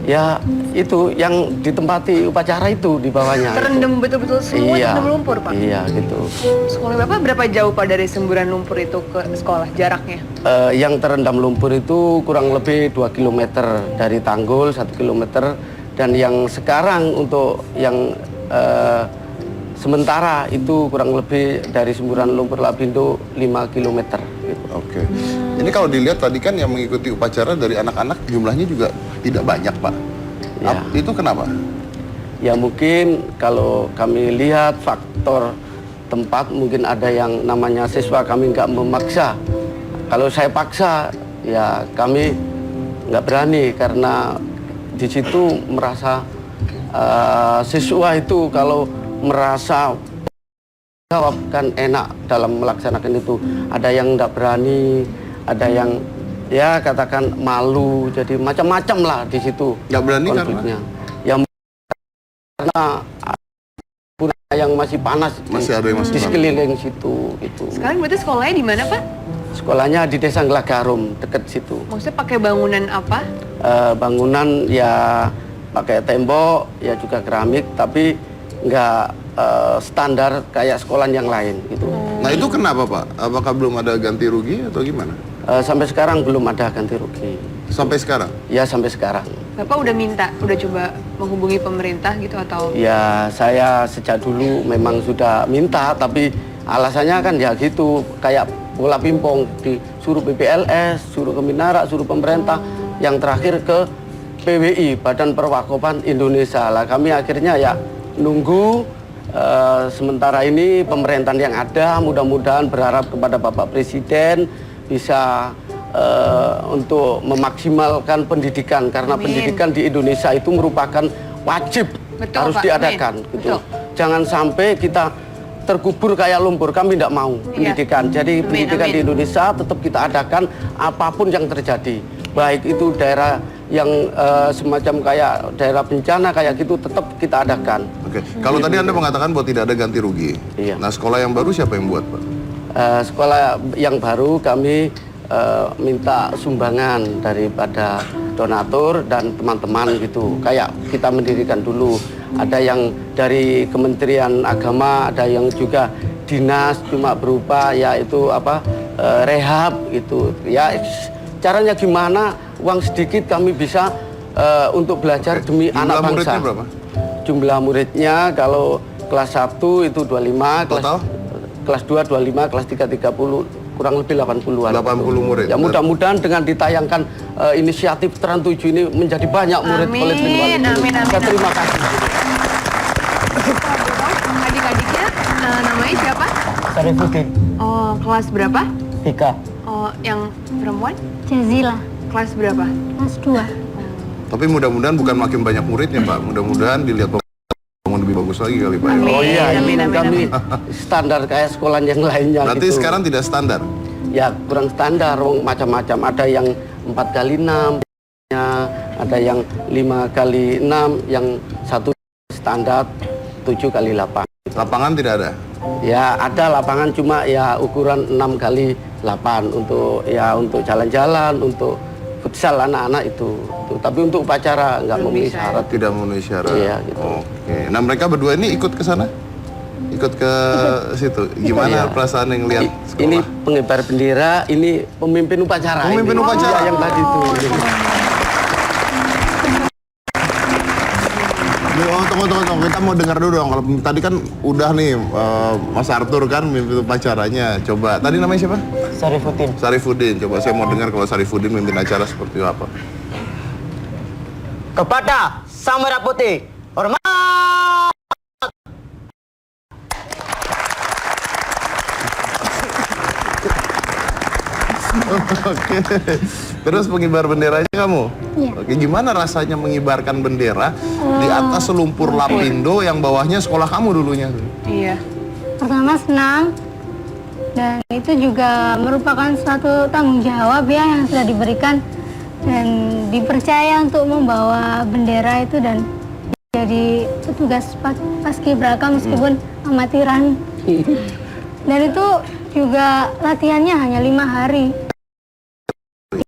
Ya itu yang ditempati upacara itu di bawahnya. Terendam betul-betul semua, iya, terendam lumpur Pak? Iya gitu. Sekolah Bapak berapa jauh Pak dari semburan lumpur itu ke sekolah, jaraknya? Yang terendam lumpur itu kurang lebih 2 km dari tanggul, 1 km. Dan yang sekarang untuk yang sementara itu kurang lebih dari semburan lumpur Lapindo 5 km. Gitu. Oke. Ini kalau dilihat tadi kan yang mengikuti upacara dari anak-anak jumlahnya juga tidak banyak Pak. Ya. Itu kenapa? Ya mungkin kalau kami lihat faktor tempat, mungkin ada yang namanya siswa kami nggak memaksa. Kalau saya paksa, ya kami nggak berani karena di situ merasa siswa itu kalau merasa jawab kan enak dalam melaksanakan itu. Ada yang nggak berani, ada yang ya katakan malu, jadi macam-macam lah di situ. Nggak berani konfliknya. Ya karena yang masih panas, masih ada yang masih di sekeliling situ itu. Sekarang berarti sekolahnya di mana Pak? Sekolahnya di Desa Ngelagarum, dekat situ. Maksudnya pakai bangunan apa? Bangunan ya pakai tembok, ya juga keramik, tapi nggak standar kayak sekolah yang lain gitu. Nah itu kenapa Pak? Apakah belum ada ganti rugi atau gimana? Sampai sekarang belum ada ganti rugi. Sampai sekarang? Ya sampai sekarang. Bapak udah minta, udah coba menghubungi pemerintah gitu atau? Ya saya sejak dulu memang sudah minta, tapi alasannya kan ya gitu, kayak bola pingpong, disuruh BPLS, suruh ke Minara, suruh pemerintah, yang terakhir ke PWI, Badan Perwakopan Indonesia. Lah kami akhirnya ya nunggu. Sementara ini pemerintahan yang ada, mudah-mudahan berharap kepada Bapak Presiden bisa untuk memaksimalkan pendidikan, karena Amin. pendidikan di Indonesia itu merupakan wajib. Betul, harus Pak. diadakan Amin. gitu. Betul. Jangan sampai kita terkubur kayak lumpur, kami tidak mau pendidikan. Jadi Amin, pendidikan amin. di Indonesia tetap kita adakan apapun yang terjadi. Baik itu daerah yang semacam kayak daerah bencana kayak gitu, tetap kita adakan. Oke. Kalau tadi Anda mengatakan bahwa tidak ada ganti rugi. Iya. Nah sekolah yang baru siapa yang buat Pak? Sekolah yang baru kami minta sumbangan daripada donatur dan teman-teman gitu. Kayak kita mendirikan dulu. Ada yang dari Kementerian Agama, ada yang juga dinas, cuma berupa ya itu apa rehab gitu. Ya caranya gimana uang sedikit kami bisa untuk belajar demi anak bangsa. Muridnya berapa? Jumlah muridnya kalau kelas 1 itu 25, kelas 2 25, kelas 3 30, kurang lebih 80-an. 80 murid. Ya mudah-mudahan dengan ditayangkan inisiatif Trans 7 ini menjadi banyak murid Kolej bin Walid. Amin. Terima kasih. Adik-adiknya namanya siapa? Sarifuddin. Oh, kelas berapa? 3. Oh, yang perempuan? Jazila, Kelas berapa? kelas 2. Tapi mudah-mudahan bukan makin banyak muridnya, Pak. Mudah-mudahan dilihat bangun lebih bagus lagi kali, Pak. Oh iya, Amin, ini amin, kami standar kayak sekolah yang lainnya. Berarti gitu. sekarang tidak standar. Ya kurang standar, macam-macam. Ada yang 4x6, ada yang 5x6, yang satu standar 7x8. Lapangan tidak ada. Ya ada lapangan cuma ya ukuran 6x8 untuk jalan-jalan, untuk futsal anak-anak itu. Tapi untuk upacara nggak memenuhi syarat. Tidak memenuhi syarat. Iya, gitu. Oke. Nah mereka berdua ini ikut ke sana? Ikut ke situ. Gimana Iya. perasaan yang lihat sekolah? Ini pengibar bendera, ini pemimpin upacara. Pemimpin ini. upacara? Iya, yang tadi itu. Tunggu. Kita mau dengar dulu dong. Kalau tadi kan udah nih Mas Arthur kan memimpin upacaranya. Coba. Tadi namanya siapa? Sarifuddin. Sarifuddin. Coba saya mau dengar kalau Sarifuddin memimpin acara seperti apa. Kepada Sang Merah Putih, hormat. Oke. Terus pengibar benderanya kamu? Iya. Oke, gimana rasanya mengibarkan bendera di atas lumpur Lapindo yang bawahnya sekolah kamu dulunya? Iya. Pertama senang, dan itu juga merupakan suatu tanggung jawab ya yang sudah diberikan dan dipercaya untuk membawa bendera itu dan jadi petugas paskibraka meskipun amatiran. Dan itu juga latihannya hanya 5 hari.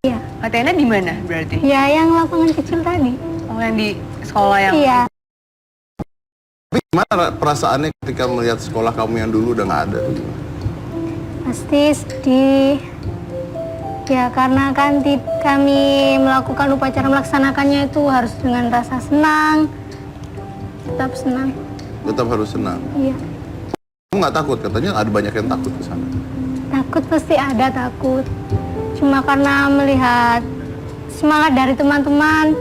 Iya. Latihannya di mana berarti? Ya yang lapangan kecil tadi. Oh, yang di sekolah yang... Iya. Tapi gimana perasaannya ketika melihat sekolah kamu yang dulu udah nggak ada? Pasti sedih. Ya karena kan kami melakukan upacara melaksanakannya itu harus dengan rasa senang. Tetap senang. Tetap harus senang. Iya. Kamu nggak takut? Katanya ada banyak yang takut ke sana. Takut pasti ada takut. Cuma karena melihat semangat dari teman-teman,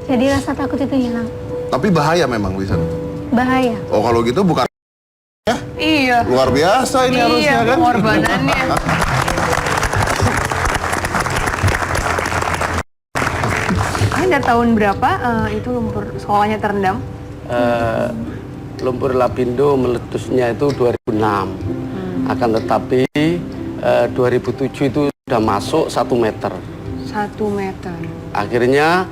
jadi rasa takut itu hilang. Tapi bahaya memang di sana. Bahaya. Oh kalau gitu bukan ya? Iya. Luar biasa ini harusnya kan? Pengorbanannya. Dari tahun berapa itu lumpur sekolahnya terendam? Lumpur Lapindo meletusnya itu 2006. Akan tetapi 2007 itu sudah masuk 1 meter. 1 meter. Akhirnya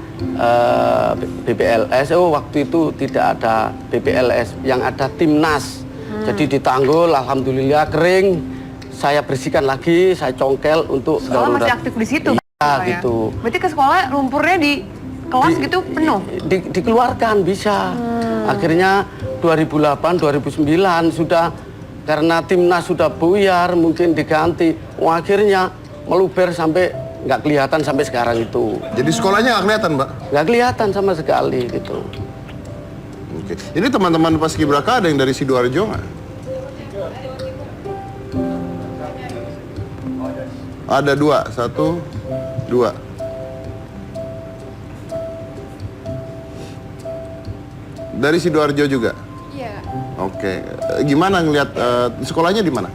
BPLS, waktu itu tidak ada BPLS, yang ada Timnas. Jadi ditanggul, alhamdulillah kering. Saya bersihkan lagi, saya congkel untuk Sekolah masih aktif di situ? Iya, Pak, ya? gitu. Berarti ke sekolah lumpurnya di kelas gitu penuh? Dikeluarkan bisa. Akhirnya 2008, 2009 sudah, karena Timnas sudah buyar, mungkin diganti. Akhirnya meluber sampai nggak kelihatan sampai sekarang itu. Jadi sekolahnya nggak kelihatan, Mbak? Nggak kelihatan sama sekali gitu. Oke. Ini teman-teman Paskibraka ada yang dari Sidoarjo nggak? Ada 2, 1, 2. Dari Sidoarjo juga? Iya. Oke. Gimana ngelihat sekolahnya di mana?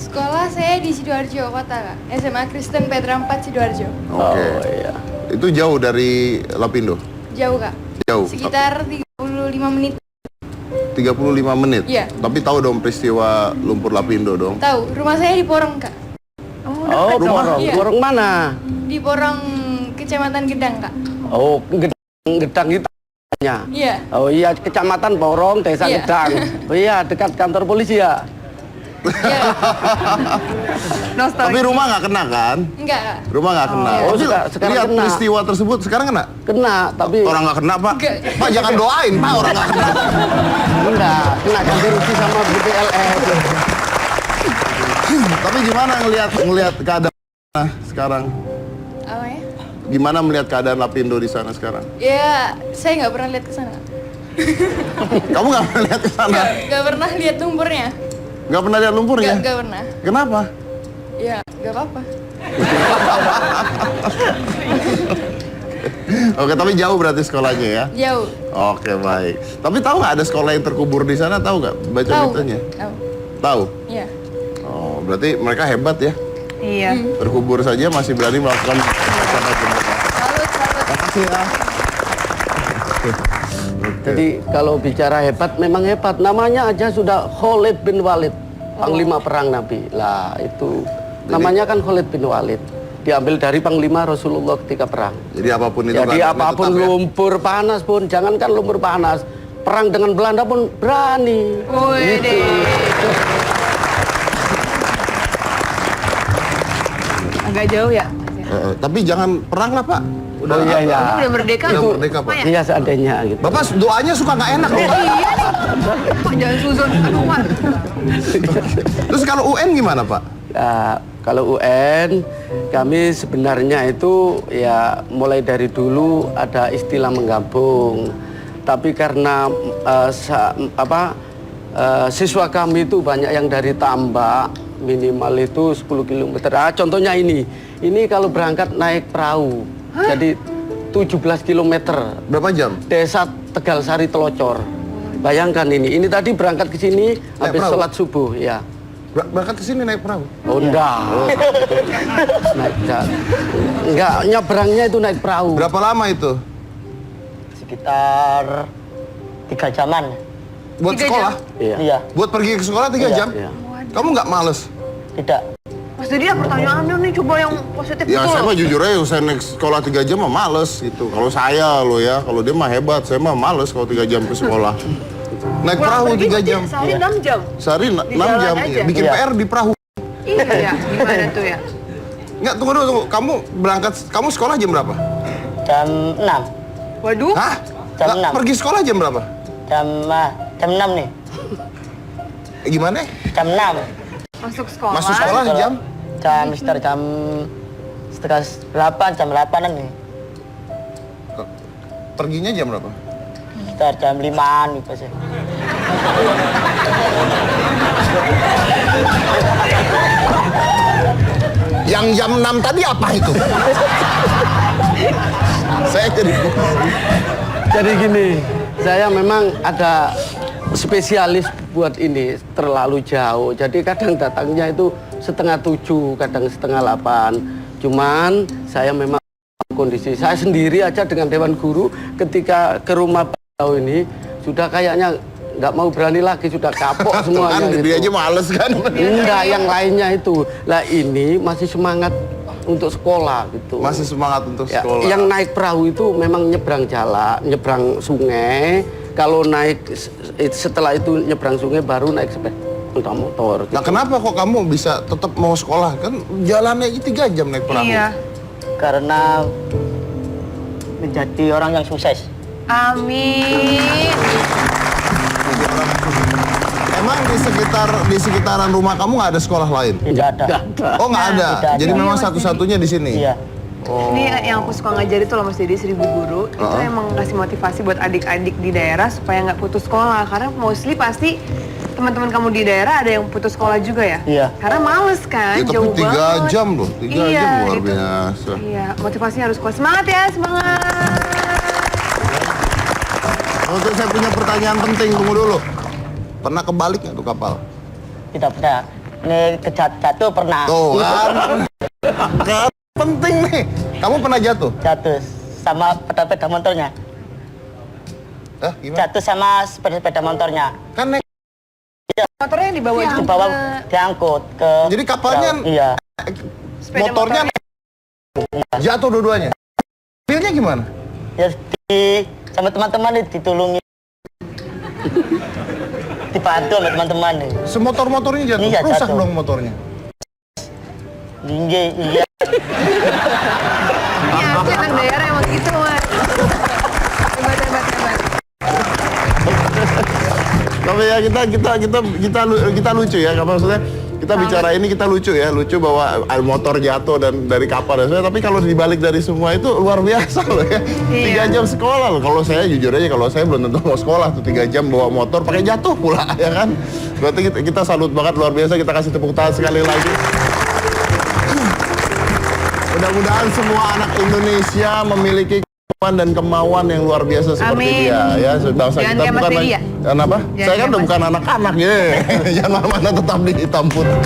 Sekolah saya di Sidoarjo Kota, Kak. SMA Kristen Petra 4 Sidoarjo. Oke. Oh iya. Itu jauh dari Lapindo? Jauh, Kak. Jauh. Sekitar 35 menit. 35 menit? Iya. Tapi tahu dong peristiwa lumpur Lapindo dong? Tahu, rumah saya di Porong, Kak. Oh, Porong. Iya. Porong mana? Di Porong Kecamatan Gedang, Kak. Oh, Gedang itu. Iya. Oh iya, Kecamatan Porong, Desa Iya. Gedang. Oh iya, dekat kantor polisi ya. Tapi rumah nggak kena kan? Enggak. Rumah nggak kena. Oh, Tapi sekarang lihat kena. peristiwa tersebut sekarang kena? Kena, tapi Orang nggak kena Pak. Pak jangan doain Pak orang nggak kena. enggak, kena ganti rugi sama BPLS. Tapi gimana ngelihat keadaan sekarang? Apa ya? Gimana melihat keadaan Lapindo di sana sekarang? Ya, saya nggak pernah lihat ke sana. Kamu nggak pernah lihat ke sana? Nggak pernah lihat lumpurnya. Nggak pernah lihat lumpurnya? Nggak pernah. Kenapa? Ya, nggak apa-apa. Oke, tapi jauh berarti sekolahnya ya? Jauh. Oke, baik. Tapi tahu nggak ada sekolah yang terkubur di sana? Tahu nggak? Baca Tahu. beritanya? Tahu. Tahu? Iya. Oh, berarti mereka hebat ya? Iya. Terkubur saja masih berani melakukan Salut, salut. Makasih ya. Jadi kalau bicara hebat, memang hebat. Namanya aja sudah Khalid bin Walid, panglima perang Nabi. Lah itu namanya kan Khalid bin Walid. Diambil dari panglima Rasulullah ketika perang. Jadi apapun itu Jadi keadaannya apapun tetap ya? lumpur panas pun, jangankan lumpur panas, perang dengan Belanda pun berani. Gitu. Agak jauh ya. Tapi jangan perang lah Pak. Oh iya iya. Udah merdeka. Udah merdeka Pak. Iya seandainya gitu. Bapak doanya suka nggak enak loh Pak. Iya nih. Pak jangan suzon. Aduh Pak. Terus kalau UN gimana Pak? Kalau UN, kami sebenarnya itu ya mulai dari dulu ada istilah menggabung. Tapi karena siswa kami itu banyak yang dari Tambak, minimal itu 10 km. Contohnya ini kalau berangkat naik perahu, jadi 17 km. Berapa jam? Desa Tegalsari Telocor. Bayangkan ini tadi berangkat ke sini habis perahu? sholat subuh, ya. Berangkat ke sini naik perahu? Oh enggak. Enggak, nyebrangnya itu naik perahu. Berapa lama itu? Sekitar 3 jaman. Buat 3 sekolah? Iya. Iya, Buat pergi ke sekolah 3 jam? Iya. Kamu nggak males? tidak. Mas Dedi pertanyaannya nih coba yang positif Ya gitu saya loh. mah jujur aja, saya naik sekolah 3 jam mah males gitu. Kalau saya loh ya, kalau dia mah hebat, saya mah males kalau 3 jam ke sekolah. Naik Pulang perahu pergi 3 jam. Sehari 6 jam. Sehari Di 6 jalan jam, aja. bikin Iya. PR di perahu. Iya ya, gimana tuh ya? Nggak, tunggu. Kamu berangkat, kamu sekolah jam berapa? Jam 6. Waduh. Hah? Jam Nggak, 6. pergi sekolah jam berapa? Jam 6 nih. Gimana? Jam 6. Masuk sekolah. Masuk sekolah jam? Sekitar jam setengah 8, jam 8-an nih. Perginya jam berapa? Sekitar jam 5-an gitu sih. Yang jam 6 tadi apa itu? Saya jadi Jadi gini, saya memang ada spesialis buat ini terlalu jauh. Jadi kadang datangnya itu 6:30, kadang 7:30. Cuman saya memang kondisi saya sendiri aja dengan Dewan Guru ketika ke rumah beliau ini sudah kayaknya nggak mau berani lagi, sudah kapok semuanya. kan, dia aja males kan. Enggak, yang lainnya itu. Lah ini masih semangat untuk sekolah gitu. Masih semangat untuk Ya, sekolah. yang naik perahu itu memang nyebrang jalan, nyebrang sungai. Kalau naik setelah itu nyebrang sungai baru naik sepeda motor. Gitu. Nah kenapa kok kamu bisa tetap mau sekolah? Kan jalannya 3 jam naik perahu. Iya. Karena menjadi orang yang sukses. Amin. Emang di sekitaran rumah kamu nggak ada sekolah lain? Tidak ada. Oh nggak ada. Tidak ada. Jadi memang satu-satunya di sini. Iya. Oh. Ini yang aku suka ngajarin tuh loh Mas Dedi, 1000 guru. Itu emang kasih motivasi buat adik-adik di daerah supaya nggak putus sekolah. Karena mostly pasti teman-teman kamu di daerah ada yang putus sekolah juga ya? Iya. Karena males kan, Ya, tapi jauh 3 banget. jam loh, 3 Iya, jam luar itu. biasa. Iya, motivasi harus kuat. Semangat ya, semangat. Untuk saya punya pertanyaan penting, tunggu dulu. Pernah kebalik nggak tuh kapal? Tidak pernah. Ini jatuh pernah. Tuh kan. Kan penting nih. Kamu pernah jatuh? Jatuh sama sepeda motornya. Gimana? Jatuh sama sepeda motornya. Kan naik. Motornya yang dibawa juga. Dibawa, diangkut ke. Jadi kapalnya, Iya. motornya jatuh dua-duanya. Mobilnya gimana? Ya sama teman-teman ditolongin. dibantu sama teman-teman. Semotor-motornya jatuh, Iya, rusak jatuh. dong motornya. Iya, iya. Iya, aku anak daerah emang gitu, Mas. Hebat. Tapi ya kita lucu ya, maksudnya kita bicara ini kita lucu ya, lucu bahwa motor jatuh dan dari kapal dan sebagainya. Tapi kalau dibalik dari semua itu luar biasa loh ya. 3 jam sekolah loh. Kalau saya jujur aja, kalau saya belum tentu mau sekolah tuh 3 jam bawa motor pakai jatuh pula ya kan. Berarti kita salut banget, luar biasa. Kita kasih tepuk tangan sekali lagi. Mudah-mudahan semua anak Indonesia memiliki kemampuan dan kemauan yang luar biasa seperti dia ya. Bangsa Jangan kita kayak Mas bukan Dedi ya? Kenapa? Jangan Saya kan kayak udah Mas bukan anak-anak ya. Jangan mana tetap di hitam putih.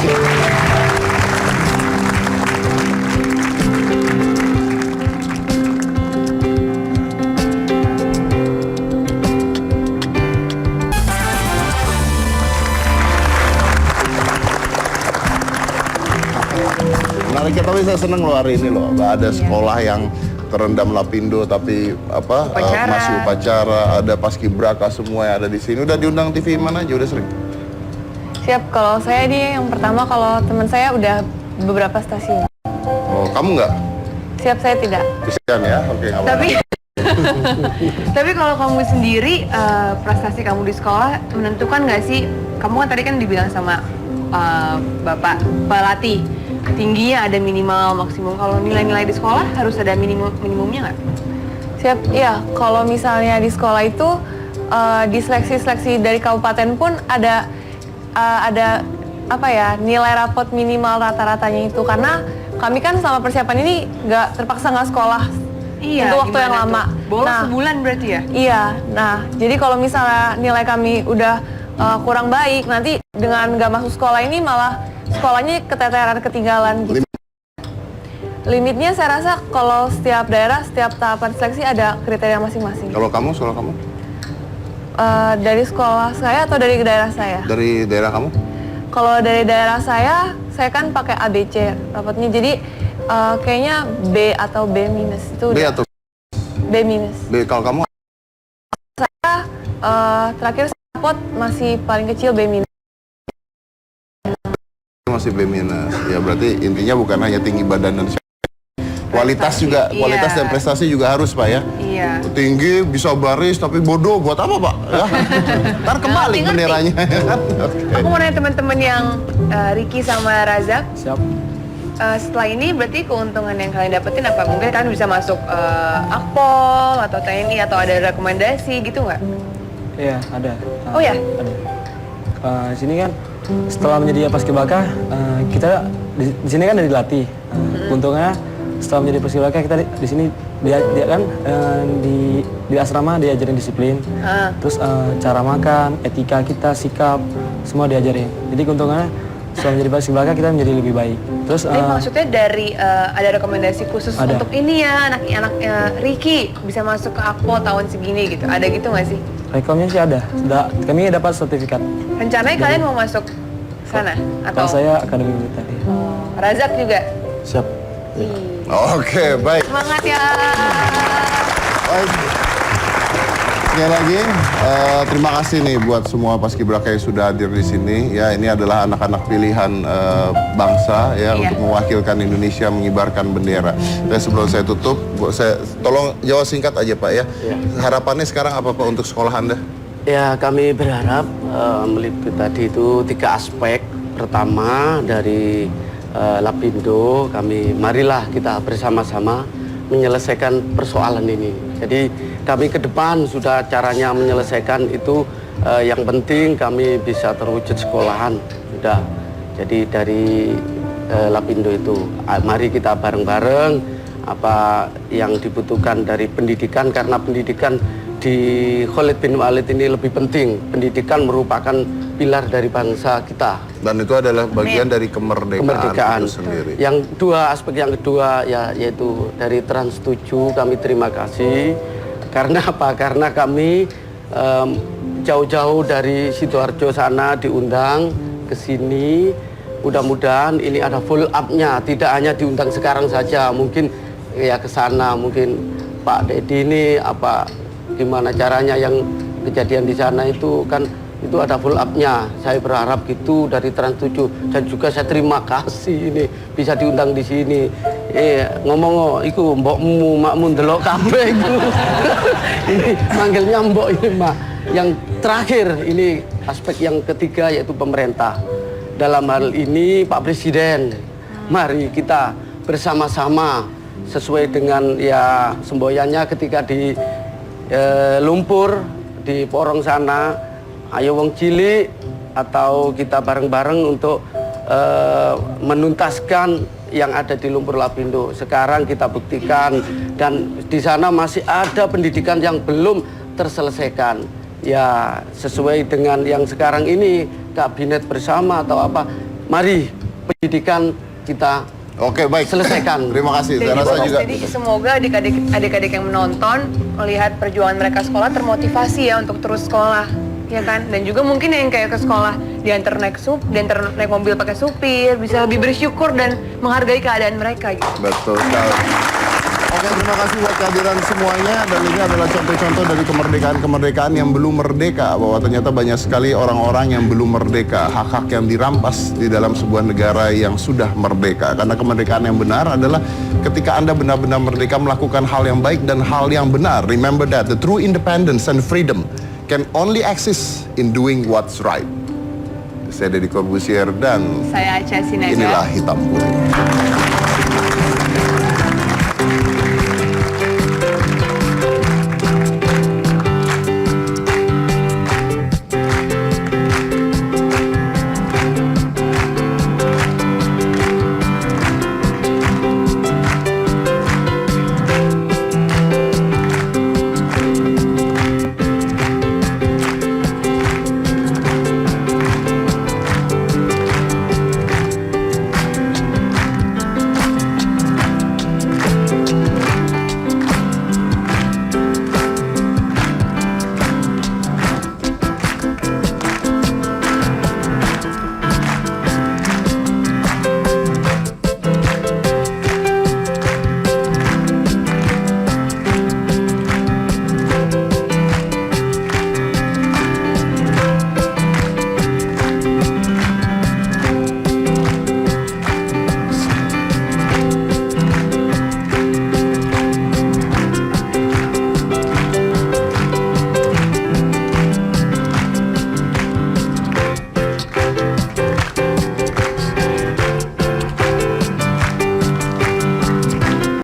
Menariknya, tapi saya seneng loh hari ini loh. Gak ada sekolah yang terendam Lapindo tapi masih upacara, ada paskibraka semua yang ada di sini. Udah diundang TV mana aja, udah sering? Siap, kalau saya nih yang pertama, kalau teman saya udah beberapa stasiun. Oh, kamu nggak? Siap, saya tidak. Kesian ya, oke nggak apa-apa. Tapi tapi kalau kamu sendiri, prestasi kamu di sekolah menentukan nggak sih? Kamu kan tadi kan dibilang sama Bapak pelatih, tingginya ada minimal maksimum. Kalau nilai-nilai di sekolah harus ada minimumnya nggak? Siap, iya. Kalau misalnya di sekolah itu di seleksi dari kabupaten pun ada apa ya, nilai rapot minimal rata-ratanya itu, karena kami kan selama persiapan ini terpaksa nggak sekolah untuk waktu yang lama. Bolos sebulan berarti ya? Iya. Nah, jadi kalau misalnya nilai kami udah kurang baik, nanti dengan nggak masuk sekolah ini malah sekolahnya keteteran, ketinggalan gitu. Limitnya saya rasa kalau setiap daerah, setiap tahapan seleksi ada kriteria masing-masing. Kalau kamu, sekolah kamu? Dari sekolah saya atau dari daerah saya? Dari daerah kamu? Kalau dari daerah saya kan pakai ABC rapotnya, jadi kayaknya B atau B minus itu. B atau B minus. B. Kalau kamu? Saya terakhir rapot masih paling kecil B minus. Masih B minus. Ya berarti intinya bukan hanya tinggi badan dan kualitas juga, kualitas dan prestasi juga harus Pak ya. Iya. Tinggi bisa baris tapi bodoh buat apa Pak? Ya. Ntar kembali benderanya. Aku mau nanya teman-teman yang Ricky sama Razak. Siap. Setelah ini berarti keuntungan yang kalian dapetin apa? Mungkin kalian bisa masuk Akpol atau TNI atau ada rekomendasi gitu nggak? Iya, ada. Oh ya? Ada. Di sini kan setelah menjadi paskibraka, kita di sini kan udah dilatih. Untungnya setelah menjadi paskibraka kita di sini dia kan di asrama diajarin disiplin. Terus cara makan, etika kita, sikap, semua diajarin. Jadi keuntungannya setelah menjadi paskibraka kita menjadi lebih baik. Terus Jadi maksudnya dari ada rekomendasi khusus ada. untuk ini ya, anak-anaknya Ricky bisa masuk ke Akpol tahun segini gitu. Ada gitu nggak sih? rekomnya sih ada. Kami dapat sertifikat. Rencananya kalian mau masuk sana atau? Kalau saya akademi militer. Razak juga? Siap. Oke, baik. Semangat ya. Baik. Sekali lagi, terima kasih nih buat semua paskibraka yang sudah hadir di sini. Ya, ini adalah anak-anak pilihan bangsa ya untuk mewakilkan Indonesia mengibarkan bendera. Dan sebelum saya tutup, saya tolong jawab singkat aja Pak ya. Harapannya sekarang apa Pak untuk sekolah Anda? Ya, kami berharap meliputi tadi itu 3 aspek. Pertama dari Lapindo, marilah kita bersama-sama menyelesaikan persoalan ini. Jadi kami ke depan sudah caranya menyelesaikan itu, yang penting kami bisa terwujud sekolahan sudah. Jadi dari Lapindo itu mari kita bareng-bareng apa yang dibutuhkan dari pendidikan, karena pendidikan di Khalid bin Walid ini lebih penting. Pendidikan merupakan pilar dari bangsa kita. Dan itu adalah bagian dari kemerdekaan itu sendiri. Yang aspek yang kedua ya, yaitu dari Trans 7 kami terima kasih. Karena apa? Karena kami jauh-jauh dari Sidoarjo sana diundang ke sini. Mudah-mudahan ini ada follow up-nya, tidak hanya diundang sekarang saja. Mungkin ya ke sana, mungkin Pak Dedi ini gimana caranya yang kejadian di sana itu kan itu ada follow up-nya. Saya berharap gitu dari Trans 7 dan juga saya terima kasih ini bisa diundang di sini. Ngomong iku mbokmu makmu ndelok kabeh iku. Ini manggilnya mbok ini, Mak. Yang terakhir ini aspek yang ketiga yaitu pemerintah. Dalam hal ini Pak Presiden. Mari kita bersama-sama sesuai dengan ya semboyannya ketika di Lumpur di Porong sana. Ayo wong cilik atau kita bareng-bareng untuk menuntaskan yang ada di Lumpur Lapindo. Sekarang kita buktikan dan di sana masih ada pendidikan yang belum terselesaikan. Ya sesuai dengan yang sekarang ini kabinet bersama atau apa. Mari pendidikan kita baik. Selesaikan. Terima kasih. Saya rasa juga. Jadi semoga adik-adik yang menonton melihat perjuangan mereka sekolah termotivasi ya untuk terus sekolah, ya kan? Dan juga mungkin yang kayak ke sekolah diantar naik mobil pakai supir bisa lebih bersyukur dan menghargai keadaan mereka gitu. Betul sekali. Oke, terima kasih buat kehadiran semuanya. Dan ini adalah contoh-contoh dari kemerdekaan-kemerdekaan yang belum merdeka. Bahwa ternyata banyak sekali orang-orang yang belum merdeka. Hak-hak yang dirampas di dalam sebuah negara yang sudah merdeka. Karena kemerdekaan yang benar adalah ketika Anda benar-benar merdeka melakukan hal yang baik dan hal yang benar. Remember that, the true independence and freedom can only exist in doing what's right. Saya Deddy Corbuzier dan Saya Acha Sinaga. inilah Hitam Putih.